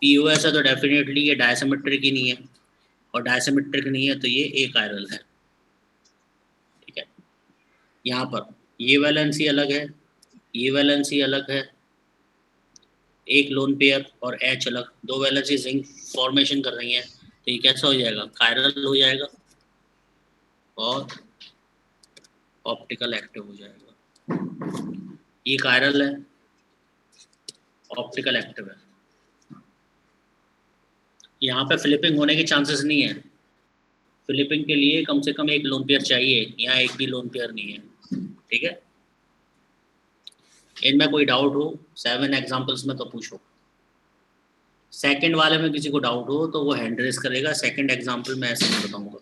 POS है तो डेफिनेटली ये डायसिमेट्रिक ही नहीं है, और डायसिमेट्रिक नहीं है तो ये एक कायरल है। ठीक है, यहाँ पर ये वैलेंसी अलग है, ये वैलेंसी अलग है, एक लोन पेयर और H अलग, 2 वैलेंसी रिंग फॉर्मेशन कर रही हैं, तो ये कैसा हो जाएगा? कायरल हो जाएगा और ऑप्टिकल एक्टिव हो जाएगा। ये कायरल है, ऑप्टिकल एक्टिव है। यहाँ पे फ्लिपिंग होने के चांसेस नहीं है। फ्लिपिंग के लिए कम से कम एक लोन पेयर चाहिए, यहाँ एक भी लोन पेयर नहीं है। ठीक है, इनमें कोई डाउट हो 7 एग्जांपल्स में तो पूछो। सेकंड वाले में किसी को डाउट हो तो वो हैंड रेस करेगा, सेकंड एग्जांपल में ऐसे नहीं बताऊंगा।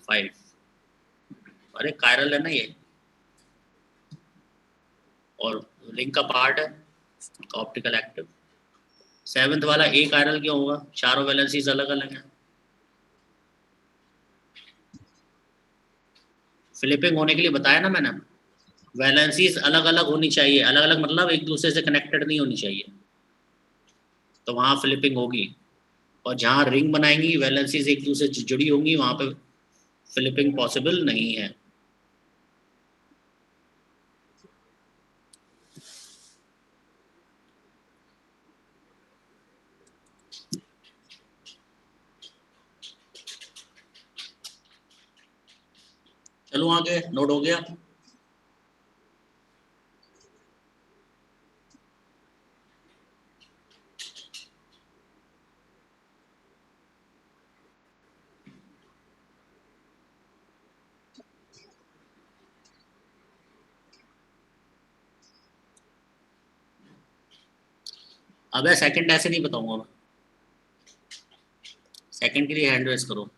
फाइव, अरे कायरल है ना ये, और रिंग का पार्ट है ऑप्टिकल एक्टिव। 7th वाला एक कायरल क्यों होगा, चारों वैलेंसीज अलग अलग हैं। फ्लिपिंग होने के लिए बताया ना मैंने, वैलेंसीज अलग अलग होनी चाहिए, अलग अलग मतलब एक दूसरे से कनेक्टेड नहीं होनी चाहिए, तो वहाँ फ्लिपिंग होगी। और जहाँ रिंग बनाएंगी वैलेंसीज एक दूसरे से जुड़ी होंगी, वहाँ पे फ्लिपिंग पॉसिबल नहीं है। चलो आगे, नोट हो गया। अब सेकंड ऐसे नहीं बताऊंगा मैं, सेकंड के लिए हैंड रेस करो।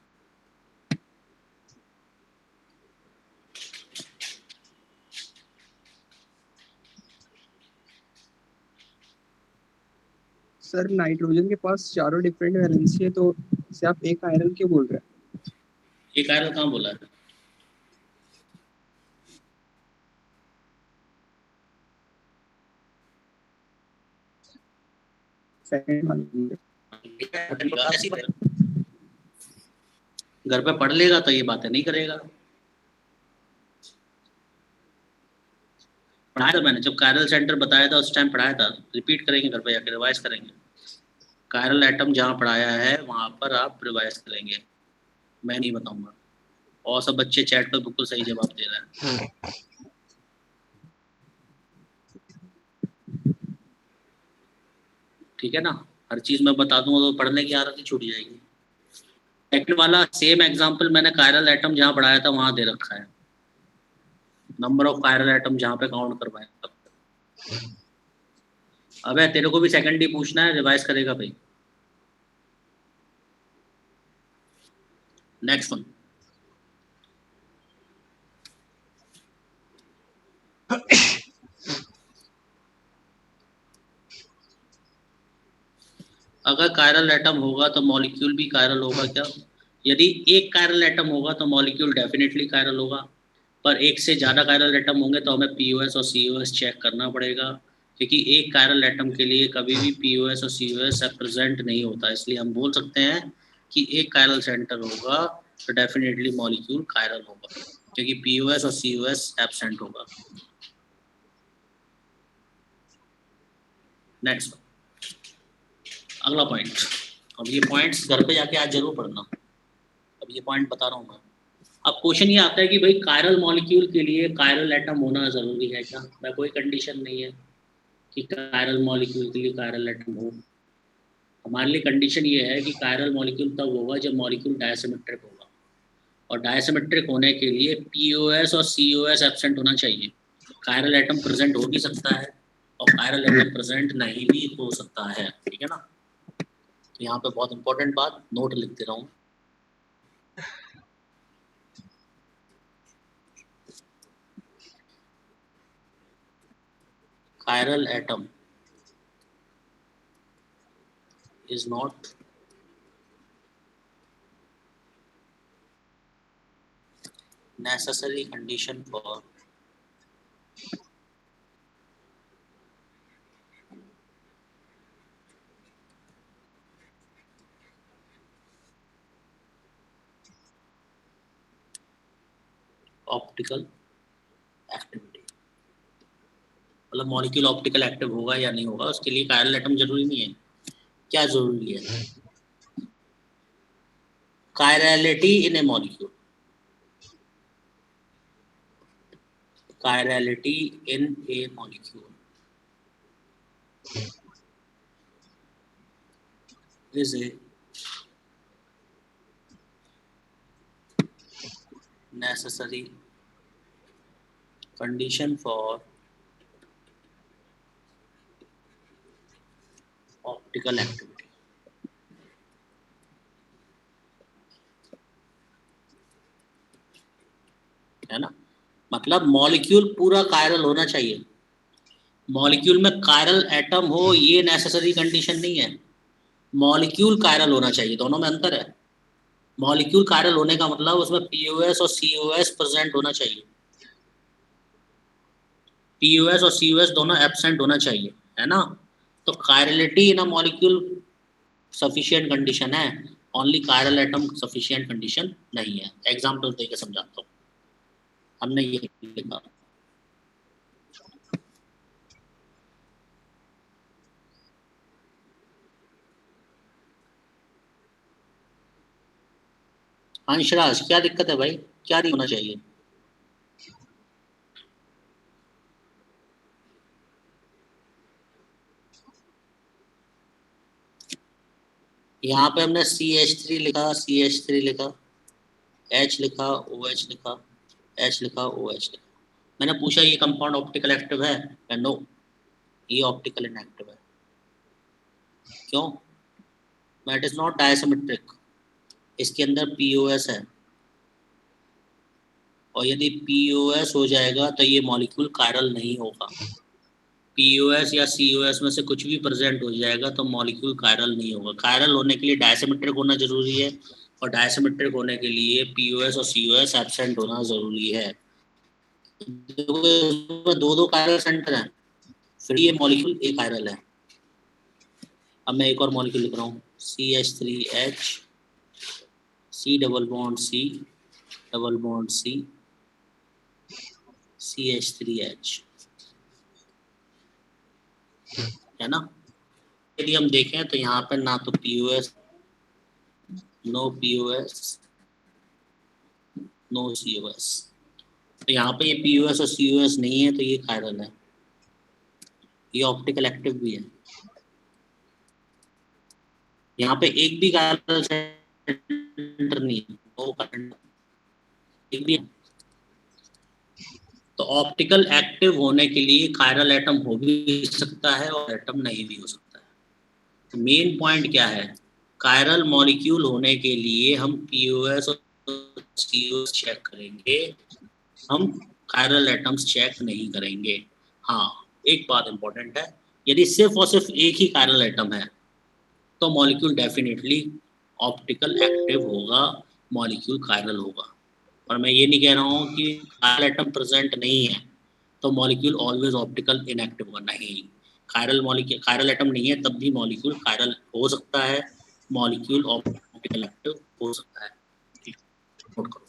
सर नाइट्रोजन के पास चारों डिफरेंट वैलेंसी है, तो इसे आप एक आयरन क्यों बोल रहे हैं? एक आयरन कहाँ बोला है? सेकंड वाला घर पे पढ़ लेगा तो ये बातें नहीं करेगा। पढ़ाया था मैंने, जब कायरल सेंटर बताया था उस टाइम पढ़ाया था, रिपीट करेंगे घर पे जाके, रिवाइज करेंगे। कायरल एटम जहाँ पढ़ाया है वहाँ पर आप रिवाइज करेंगे, मैं नहीं बताऊंगा। और सब बच्चे चैट पर बिल्कुल सही जवाब दे रहे हैं। ठीक है ना, हर चीज मैं बता दूंगा तो पढ़ने की आदत ही छूट जाएगी। सेकंड वाला सेम एग्जांपल मैंने कायरल एटम जहाँ पढ़ाया था वहाँ दे रखा है, नंबर ऑफ कायरल एटम जहाँ पे काउंट करवाया। अबे तेरे को भी सेकंड ही पूछना है, रिवाइज करेगा भाई। Next one. अगर कायरल एटम होगा तो मॉलिक्यूल भी कायरल होगा क्या? यदि एक कायरल एटम होगा तो मॉलिक्यूल डेफिनेटली कायरल होगा, पर एक से ज़्यादा कायरल एटम होंगे तो हमें पीओएस और सीओएस चेक करना पड़ेगा, क्योंकि एक कायरल एटम के लिए कभी भी पीओएस और सीओएस प्रेजेंट नहीं होता। इसलिए हम बोल सकते हैं कि एक कायरल सेंटर होगा तो डेफिनेटली मॉलिक्यूल कायरल होगा, क्योंकि पीओएस और सीओएस एब्सेंट होगा। नेक्स्ट, अगला पॉइंट। अब ये पॉइंट्स घर पे जाके आज जरूर पढ़ना, अब ये पॉइंट बता रहा हूँ मैं। अब क्वेश्चन ये आता है कि भाई कायरल मॉलिक्यूल के लिए कायरल एटम होना जरूरी है क्या? मैं कोई कंडीशन नहीं है कि कायरल मॉलिक्यूल के लिए कायरल एटम हो। हमारे लिए कंडीशन ये है कि कायरल मॉलिक्यूल तब होगा जब मॉलिक्यूल डायसिमेट्रिक होगा, और डायसिमेट्रिक होने के लिए पीओएस और सीओएस एब्सेंट होना चाहिए। कायरल एटम प्रेजेंट हो भी सकता है और कायरल एटम प्रेजेंट नहीं भी हो सकता है, ठीक है ना। तो यहाँ पे बहुत इंपॉर्टेंट बात नोट लिखते रहूँ। Chiral atom is not necessary condition for optical activity. मतलब मॉलिक्यूल ऑप्टिकल एक्टिव होगा या नहीं होगा उसके लिए कायरल एटम जरूरी नहीं है। क्या जरूरी है? Chirality in A molecule, chirality in A molecule is a necessary condition for optical activity, है ना। मतलब मॉलिक्यूल पूरा कायरल होना चाहिए, मॉलिक्यूल में कायरल एटम हो ये नेसेसरी कंडीशन नहीं है, मॉलिक्यूल कायरल होना चाहिए, दोनों में अंतर है। मॉलिक्यूल कायरल होने का मतलब उसमें पीओएस और सीओएस प्रेजेंट होना चाहिए, पीओएस और सीओएस दोनों एब्सेंट होना चाहिए, है ना। तो chirality in a molecule sufficient condition है, only chiral atom sufficient condition नहीं है। एग्जांपल देके समझाता हूँ। हमने ये लिखा, अंशराज क्या दिक्कत है भाई, क्या नहीं होना चाहिए? यहाँ पे हमने CH3 लिखा, CH3 लिखा, H लिखा, OH लिखा, H लिखा, OH लिखा। मैंने पूछा ये कंपाउंड ऑप्टिकल एक्टिव है? नो, ये ऑप्टिकल इनएक्टिव है। क्यों? इट इज नॉट डायसिमेट्रिक, इसके अंदर पीओएस है, और यदि पीओएस हो जाएगा तो ये मॉलिक्यूल कायरल नहीं होगा। पीओएस या सीओएस में से कुछ भी प्रेजेंट हो जाएगा तो मॉलिक्यूल कायरल नहीं होगा। कायरल होने के लिए डायसिमेट्रिक होना जरूरी है, और डायसिमेट्रिक होने के लिए पीओएस और सीओएस एब्सेंट होना जरूरी है। दो दो कायरल सेंटर हैं, फिर ये मॉलिक्यूल एक कायरल है। अब मैं एक और मॉलिक्यूल लिख रहा हूँ, CH3H, C double bond C, double bond C, CH3H, है ना। यदि हम देखें तो यहाँ पर ना तो POS, no POS, no COS, तो यहाँ पे ये पीओएस और सीओएस नहीं है तो ये कायरल है, ये ऑप्टिकल एक्टिव भी है। यहाँ पे एक भी कायरल सेंटर नहीं है, दो कायरल एक भी है। तो ऑप्टिकल एक्टिव होने के लिए कायरल एटम हो भी सकता है और एटम नहीं भी हो सकता है। तो मेन पॉइंट क्या है, कायरल मॉलिक्यूल होने के लिए हम पीओएस और सीओएस चेक करेंगे, हम कायरल एटम्स चेक नहीं करेंगे। हाँ, एक बात इंपॉर्टेंट है, यदि सिर्फ और सिर्फ एक ही कायरल एटम है तो मॉलिक्यूल डेफिनेटली ऑप्टिकल एक्टिव होगा, मॉलिक्यूल कायरल होगा। और मैं ये नहीं कह रहा हूँ कि कायरल एटम प्रेजेंट नहीं है तो मॉलिक्यूल ऑलवेज ऑप्टिकल इनएक्टिव होगा, नहीं। कायरल मॉलिक्यूल, कायरल एटम नहीं है तब भी मॉलिक्यूल कायरल हो सकता है, मॉलिक्यूल ऑप्टिकल एक्टिव हो सकता है। नोट करो।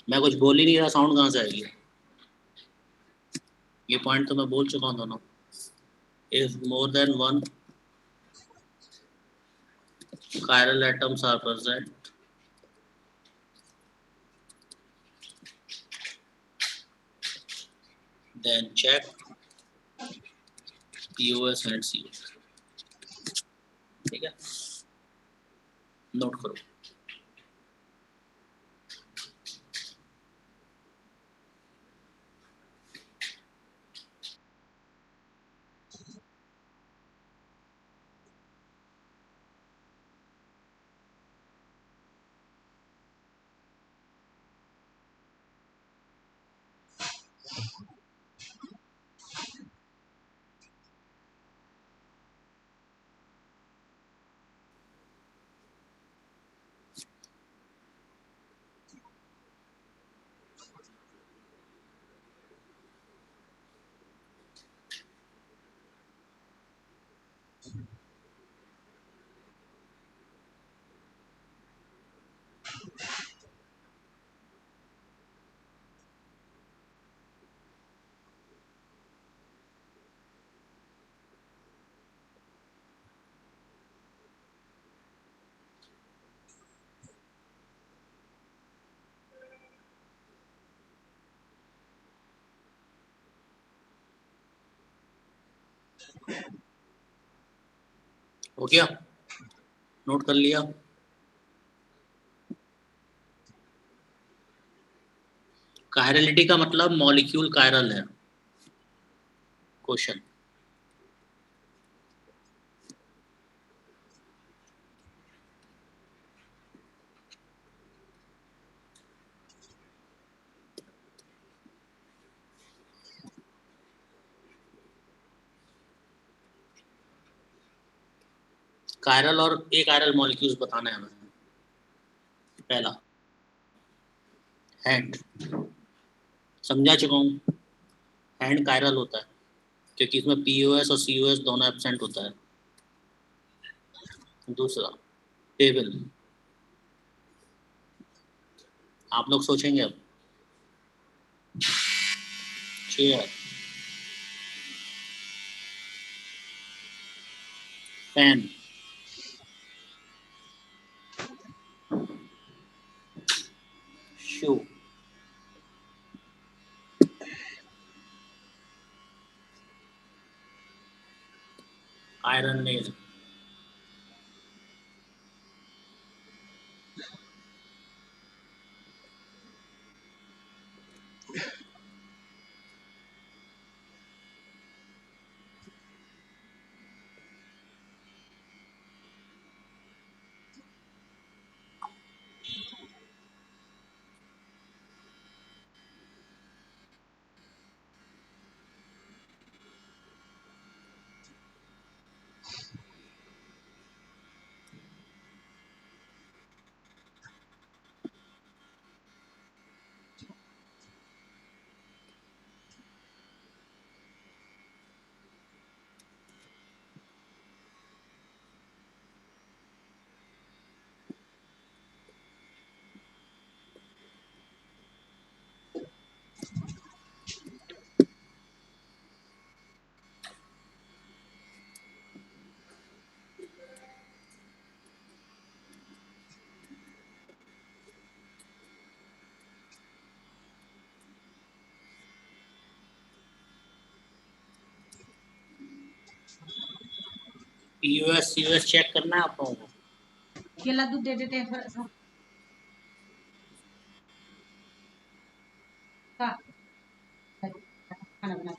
मैं कुछ बोल ही नहीं रहा, साउंड कहाँ से आएगी? ये पॉइंट तो मैं बोल चुका हूँ दोनों। If more than one chiral atoms are present, then check POS and COS। ठीक है, नोट करो। हो गया, नोट कर लिया? कायरलिटी का मतलब मॉलिक्यूल कायरल है। क्वेश्चन, कायरल और अकायरल मॉलिक्यूल्स बताना है हमें। पहला हैंड, समझा चुका हूँ, हैंड कायरल होता है क्योंकि इसमें पीओएस और सीओएस दोनों एब्सेंट होता है। दूसरा टेबल, आप लोग सोचेंगे अब। Chair, fan, shoe, iron nail, POS COS check करना है आप लोगों को। केला दूध दे देते हैं थोड़ा सा का खाना बना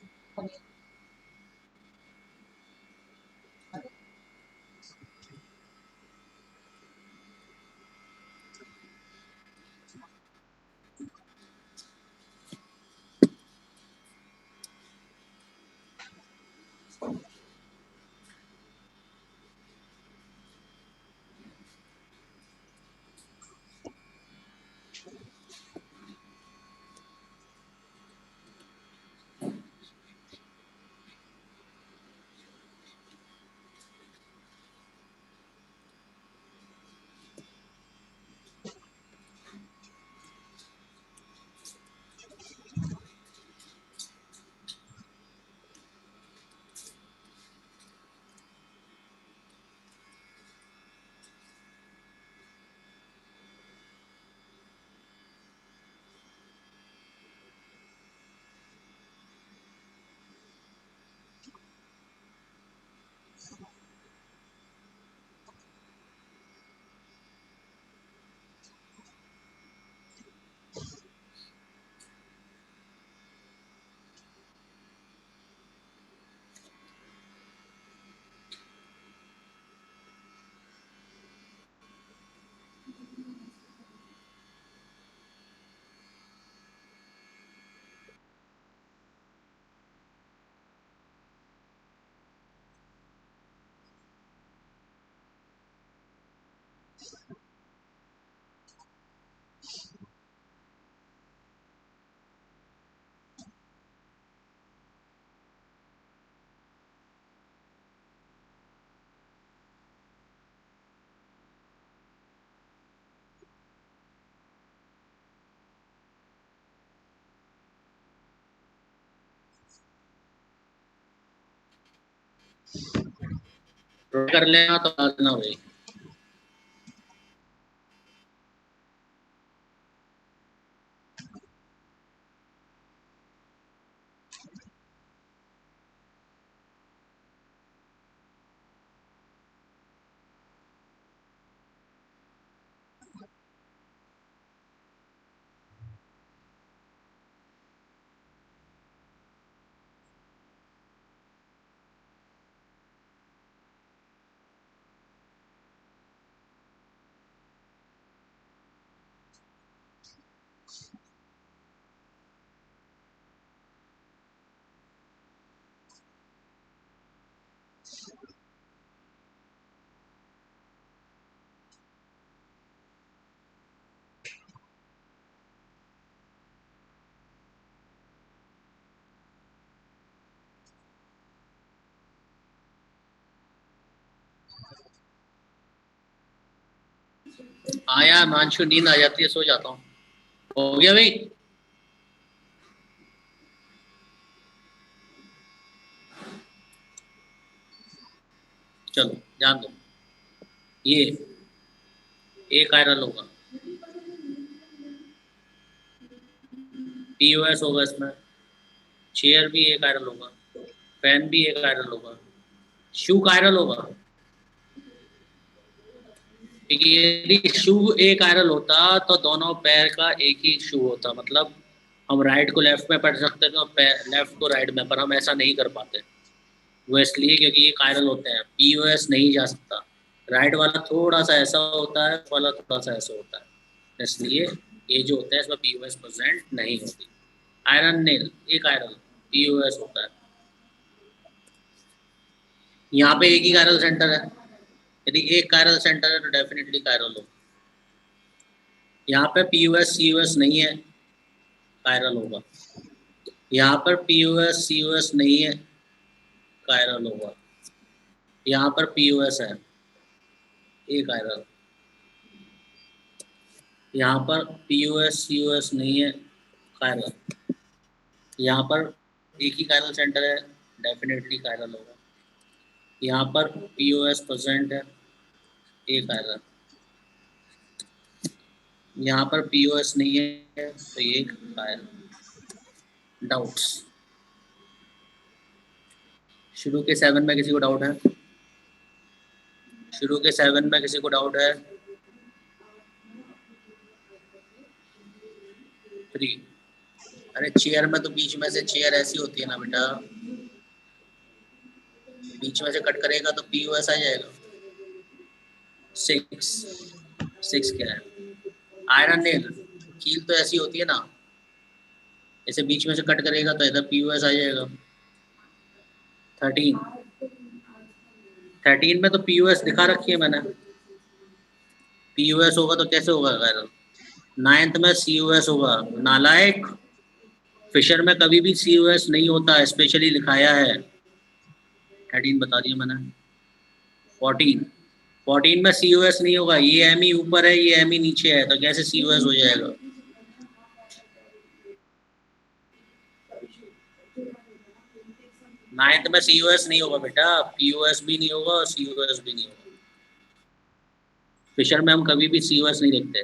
कर लेना तो बता देना भाई। आया मांशु, नींद आ जाती है, सो जाता हूँ। हो गया भाई? चलो ध्यान दो, ये एक आयरन होगा, पीओएस होगा इसमें, चेयर भी एक आयरन होगा, फैन भी एक आयरन होगा, शू का आयरन होगा। क्योंकि यदि शू एक आयरन होता तो दोनों पैर का एक ही शू होता, मतलब हम राइट को लेफ्ट में पढ़ सकते थे और लेफ्ट को राइट में, पर हम ऐसा नहीं कर पाते। वो इसलिए क्योंकि ये कायरल होते हैं, पीओएस नहीं जा सकता। राइट वाला थोड़ा सा ऐसा होता है, वाला थोड़ा सा ऐसा होता है, इसलिए ये जो होता है इसमें पीओएस प्रेजेंट नहीं होती। आयरन नेल एक आयरन, पीओएस होता है। यहाँ पे एक ही कायरल सेंटर है, यदि एक कायरल सेंटर है तो डेफिनेटली कायरल होगा। यहाँ पे पीओएस सीओएस नहीं है, कायरल होगा। यहाँ पर पीओएस सीओएस नहीं है, कायरल होगा। यहाँ पर पीओएस है, एक कायरल। यहाँ पर पीओएस सीओएस नहीं है, कायरल। यहाँ पर एक ही कायरल सेंटर है, डेफिनेटली कायरल होगा। यहाँ पर पीओएस प्रेजेंट है, एक कायरल। यहाँ पर पीओएस नहीं है तो ये कायरल। डाउट्स? शुरू के 7 में किसी को डाउट है? शुरू के 7 में किसी को डाउट है? 3। अरे चेयर में तो बीच में से चेयर ऐसी होती है ना बेटा, बीच में से कट करेगा तो पीओएस आ जाएगा। 6 क्या है? आयरन नेल कील तो ऐसी होती है ना, ऐसे बीच में से कट करेगा तो इधर पीओएस आ जाएगा। 13 में तो पीओएस दिखा रखी है मैंने, पीओएस होगा तो कैसे होगा कायरल। 9th में सीओएस होगा, नालायक। फिशर में कभी भी सीओएस नहीं होता, स्पेशली लिखाया है। 13 बता दिया मैंने। 14 में सीओएस नहीं होगा, ये एम ई ऊपर है, ये एम ई नीचे है, तो कैसे सीओएस हो जाएगा। नाइन्थ में सीओएस नहीं होगा बेटा, पीओएस भी नहीं होगा और सीओएस भी नहीं होगा। फिशर में हम कभी भी सीओएस नहीं लिखते।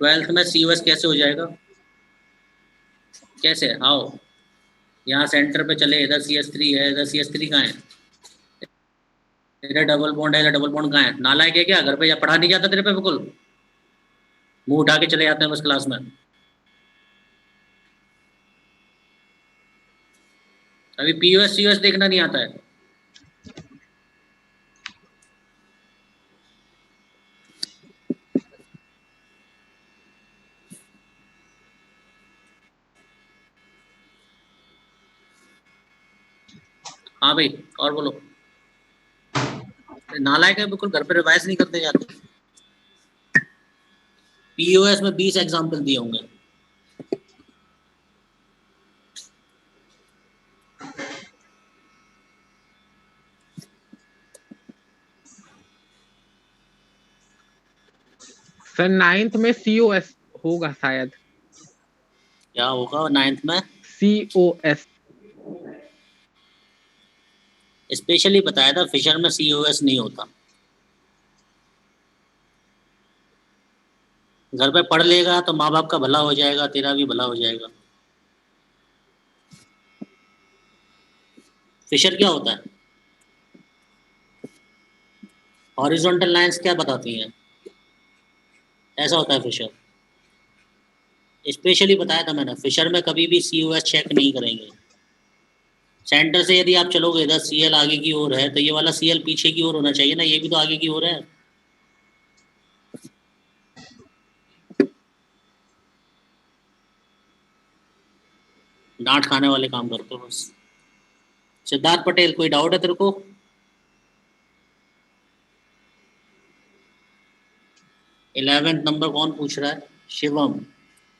12th में सीओएस कैसे हो जाएगा, कैसे, हाउ। यहाँ सेंटर पे चले, इधर CH3 है, इधर CH3 कहाँ है, इधर डबल बॉन्ड है, इधर डबल बॉन्ड कहाँ है। नालायक है क्या, घर पे या पढ़ा नहीं जाता तेरे पे, बिल्कुल मुंह उठा के चले जाते हैं बस क्लास में। अभी पीओएस सीओएस देखना नहीं आता है। हाँ भाई, और बोलो। नालायक है बिल्कुल, घर पे रिवाइज नहीं करते जाते। पीओएस में 20 एग्जाम्पल दिए होंगे। सर 9th में COS होगा शायद। क्या होगा 9th में? COS। स्पेशली बताया था फिशर में COS नहीं होता। घर पे पढ़ लेगा तो माँ बाप का भला हो जाएगा, तेरा भी भला हो जाएगा। फिशर क्या होता है? हॉरिजॉन्टल लाइंस क्या बताती हैं? ऐसा होता है फिशर। स्पेशली बताया था मैंने, फिशर में कभी भी COS चेक नहीं करेंगे। सेंटर से यदि आप चलोगे इधर CL आगे की ओर है तो ये वाला CL पीछे की ओर होना चाहिए ना, ये भी तो आगे की ओर है। डांट खाने वाले काम करते हो बस। सिद्धार्थ पटेल, कोई डाउट है तेरे को? इलेवेंथ नंबर कौन पूछ रहा है? शिवम।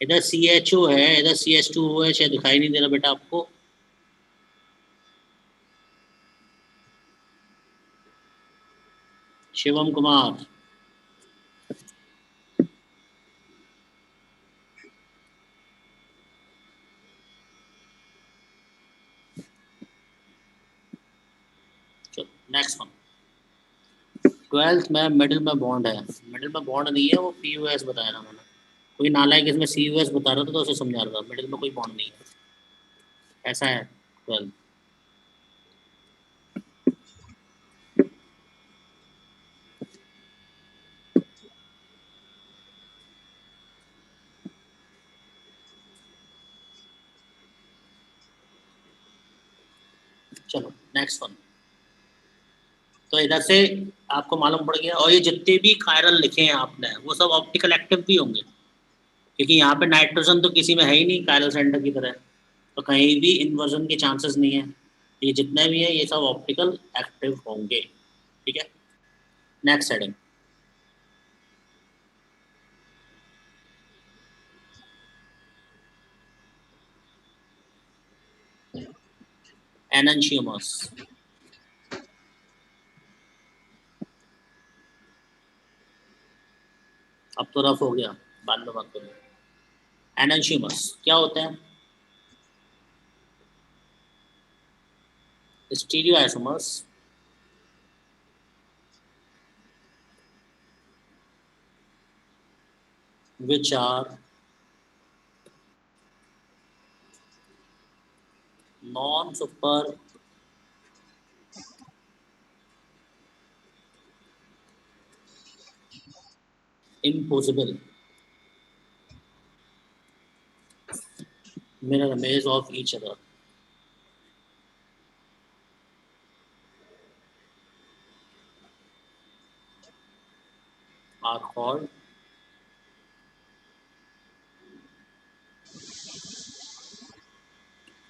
इधर CHO है, इधर CH2OH है, दिखाई नहीं दे रहा बेटा आपको? शिवम कुमार। चलो नेक्स्ट वन। 12th में मिडिल में बॉन्ड है, मिडिल में बॉन्ड नहीं है, वो POS बताया था मैंने। कोई नालायक इसमें COS बता रहा था तो उसे समझा रहा था, मिडिल में कोई बॉन्ड नहीं है, ऐसा है 12। चलो नेक्स्ट वन। तो इधर से आपको मालूम पड़ गया, और ये जितने भी कायरल लिखे हैं आपने वो सब ऑप्टिकल एक्टिव भी होंगे, क्योंकि यहाँ पे नाइट्रोजन तो किसी में है ही नहीं कायरल सेंटर की तरह, तो कहीं भी इन्वर्जन के चांसेस नहीं है। ये जितने भी है ये सब ऑप्टिकल एक्टिव होंगे। ठीक है, नेक्स्ट हेडिंग। एनंशियोमस। अब तो रफ हो गया, बाद में बात करूँगा। एनंशियोमस क्या होता है? Stereoisomers which are non-super impossible mirror image of each other are called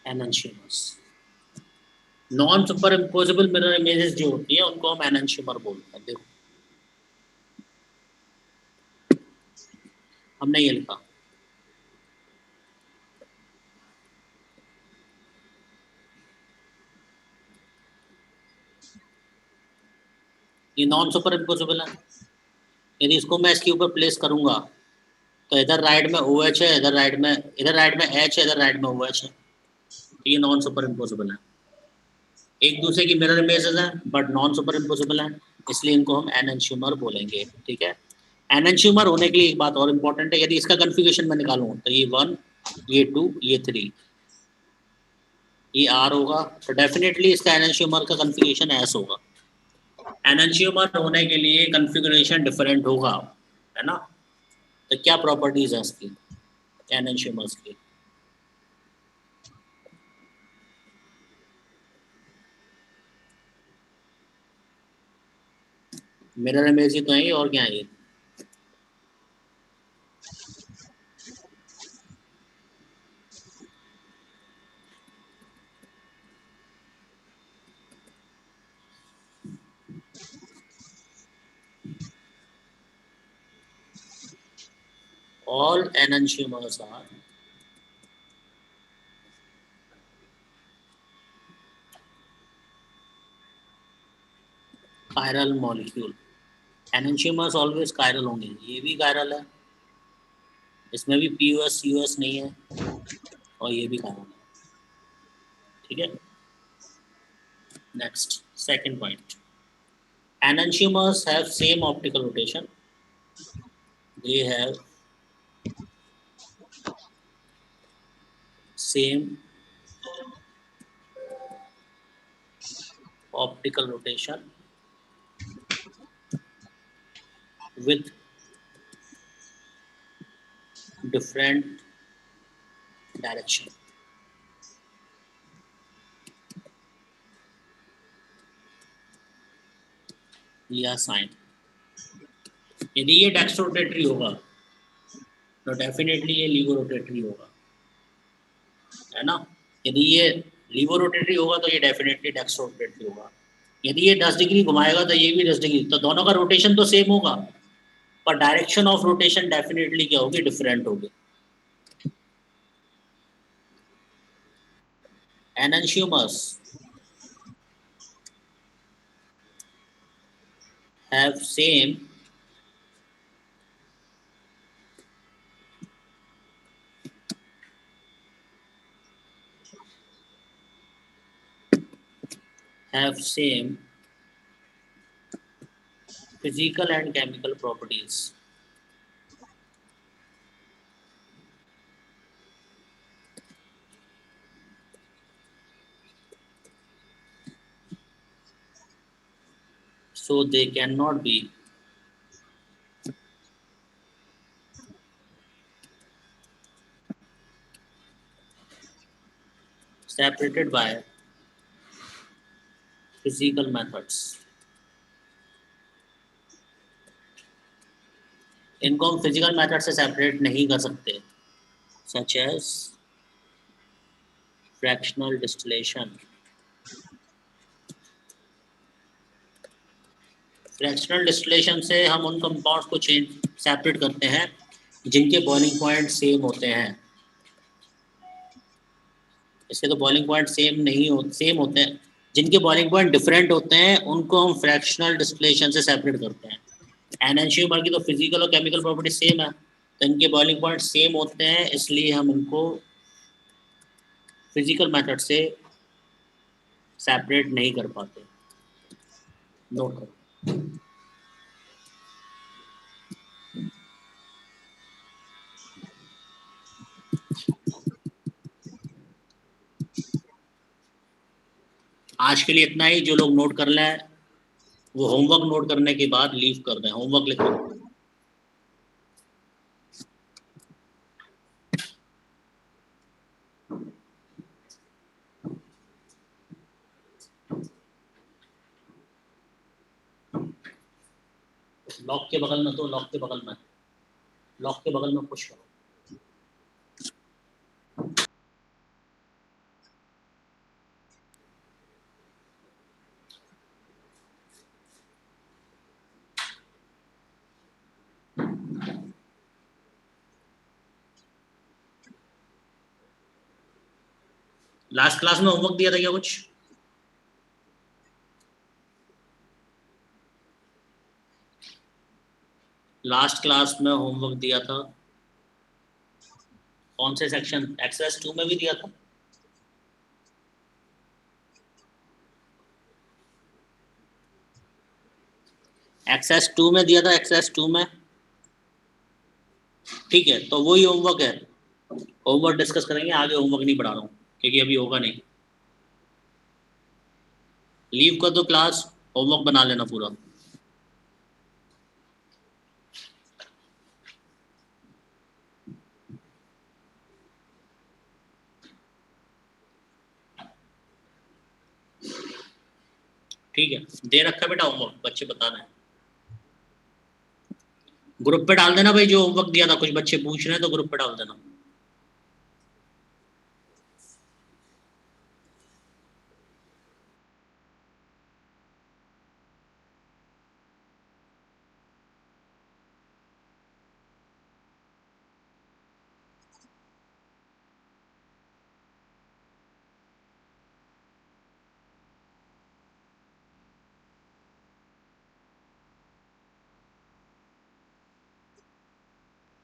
enantiomers। Non super impossible mirror images जो होती है उनको हम एनंशियोमर बोलते हैं। देखो हमने ये लिखा, ये नॉन सुपर इम्पोसिबल है। यदि इसको मैं इसके ऊपर प्लेस करूंगा तो इधर राइट में OH है, इधर राइट में H है, इधर राइट में OH है, तो ये नॉन सुपर इम्पोसिबल है। एक दूसरे की मिरर इमेजेस हैं बट नॉन सुपर इम्पोसिबल है, इसलिए इनको हम एनंशियोमर बोलेंगे। ठीक है, एनंशियोमर होने के लिए एक बात और इम्पोर्टेंट है, यदि इसका कन्फिगरेशन मैं निकालूं तो ये 1, ये 2, ये 3, ये R होगा, तो डेफिनेटली इसका एनंशियोमर का कन्फिगरेशन S होगा। एनंशियोमर होने के लिए कन्फिगरेशन डिफरेंट होगा, है ना? तो क्या प्रॉपर्टीज है इसकी एनंशियोमर्स की? मिरर इमेज ही तो है, और क्या है ये? All enantiomers are chiral molecule। enantiomers always chiral होंगे, ये भी chiral है, इसमें भी POS COS नहीं है, और ये भी chiral है। ठीक है, next. Second point. Enantiomers have same optical rotation. They have same optical rotation with different direction. या साइन. यदि ये डेक्स रोटेटरी होगा तो डेफिनेटली ये लीवो रोटेटरी होगा, है ना. यदि ये लीवो रोटेटरी होगा तो ये डेफिनेटली डेक्स रोटेटरी होगा. यदि ये 10 डिग्री घुमाएगा तो ये भी 10 डिग्री, तो दोनों का रोटेशन तो सेम होगा पर डायरेक्शन ऑफ रोटेशन डेफिनेटली क्या होगी, डिफरेंट होगी. Enantiomers have same physical and chemical properties. So they cannot be separated by physical methods. इनको हम फिजिकल मेथड से सेपरेट नहीं कर सकते, such as fractional distillation. Fractional distillation से हम उन कंपाउंड्स को सेपरेट करते हैं जिनके बॉइलिंग पॉइंट सेम होते हैं. इसके तो बॉइलिंग पॉइंट सेम होते हैं. जिनके बॉइलिंग पॉइंट डिफरेंट होते हैं उनको हम फ्रैक्शनल डिस्टिलेशन से सेपरेट करते हैं. एनएनशियोमर की तो फिजिकल और केमिकल प्रॉपर्टी सेम है, तो इनके बॉइलिंग पॉइंट सेम होते हैं, इसलिए हम इनको फिजिकल मेथड से सेपरेट नहीं कर पाते. नोट करो. आज के लिए इतना ही. जो लोग नोट कर लें वो होमवर्क नोट करने के बाद लीव कर दें. होमवर्क लिखो. लॉक के बगल में, तो लॉक के बगल में पुश करो. लास्ट क्लास में होमवर्क दिया था क्या कुछ? लास्ट क्लास में होमवर्क दिया था. कौन से सेक्शन? एक्सरसाइज 2 में भी दिया था. एक्सरसाइज 2 में दिया था. एक्सरसाइज 2 में ठीक है, तो वही होमवर्क है. होमवर्क डिस्कस करेंगे आगे. होमवर्क नहीं पढ़ा रहा हूँ क्योंकि अभी होगा नहीं. लीव कर दो क्लास, होमवर्क बना लेना पूरा. ठीक है, दे रखा बेटा होमवर्क, बच्चे बताना है. ग्रुप पे डाल देना भाई जो होमवर्क दिया था. कुछ बच्चे पूछ रहे हैं तो ग्रुप पे डाल देना.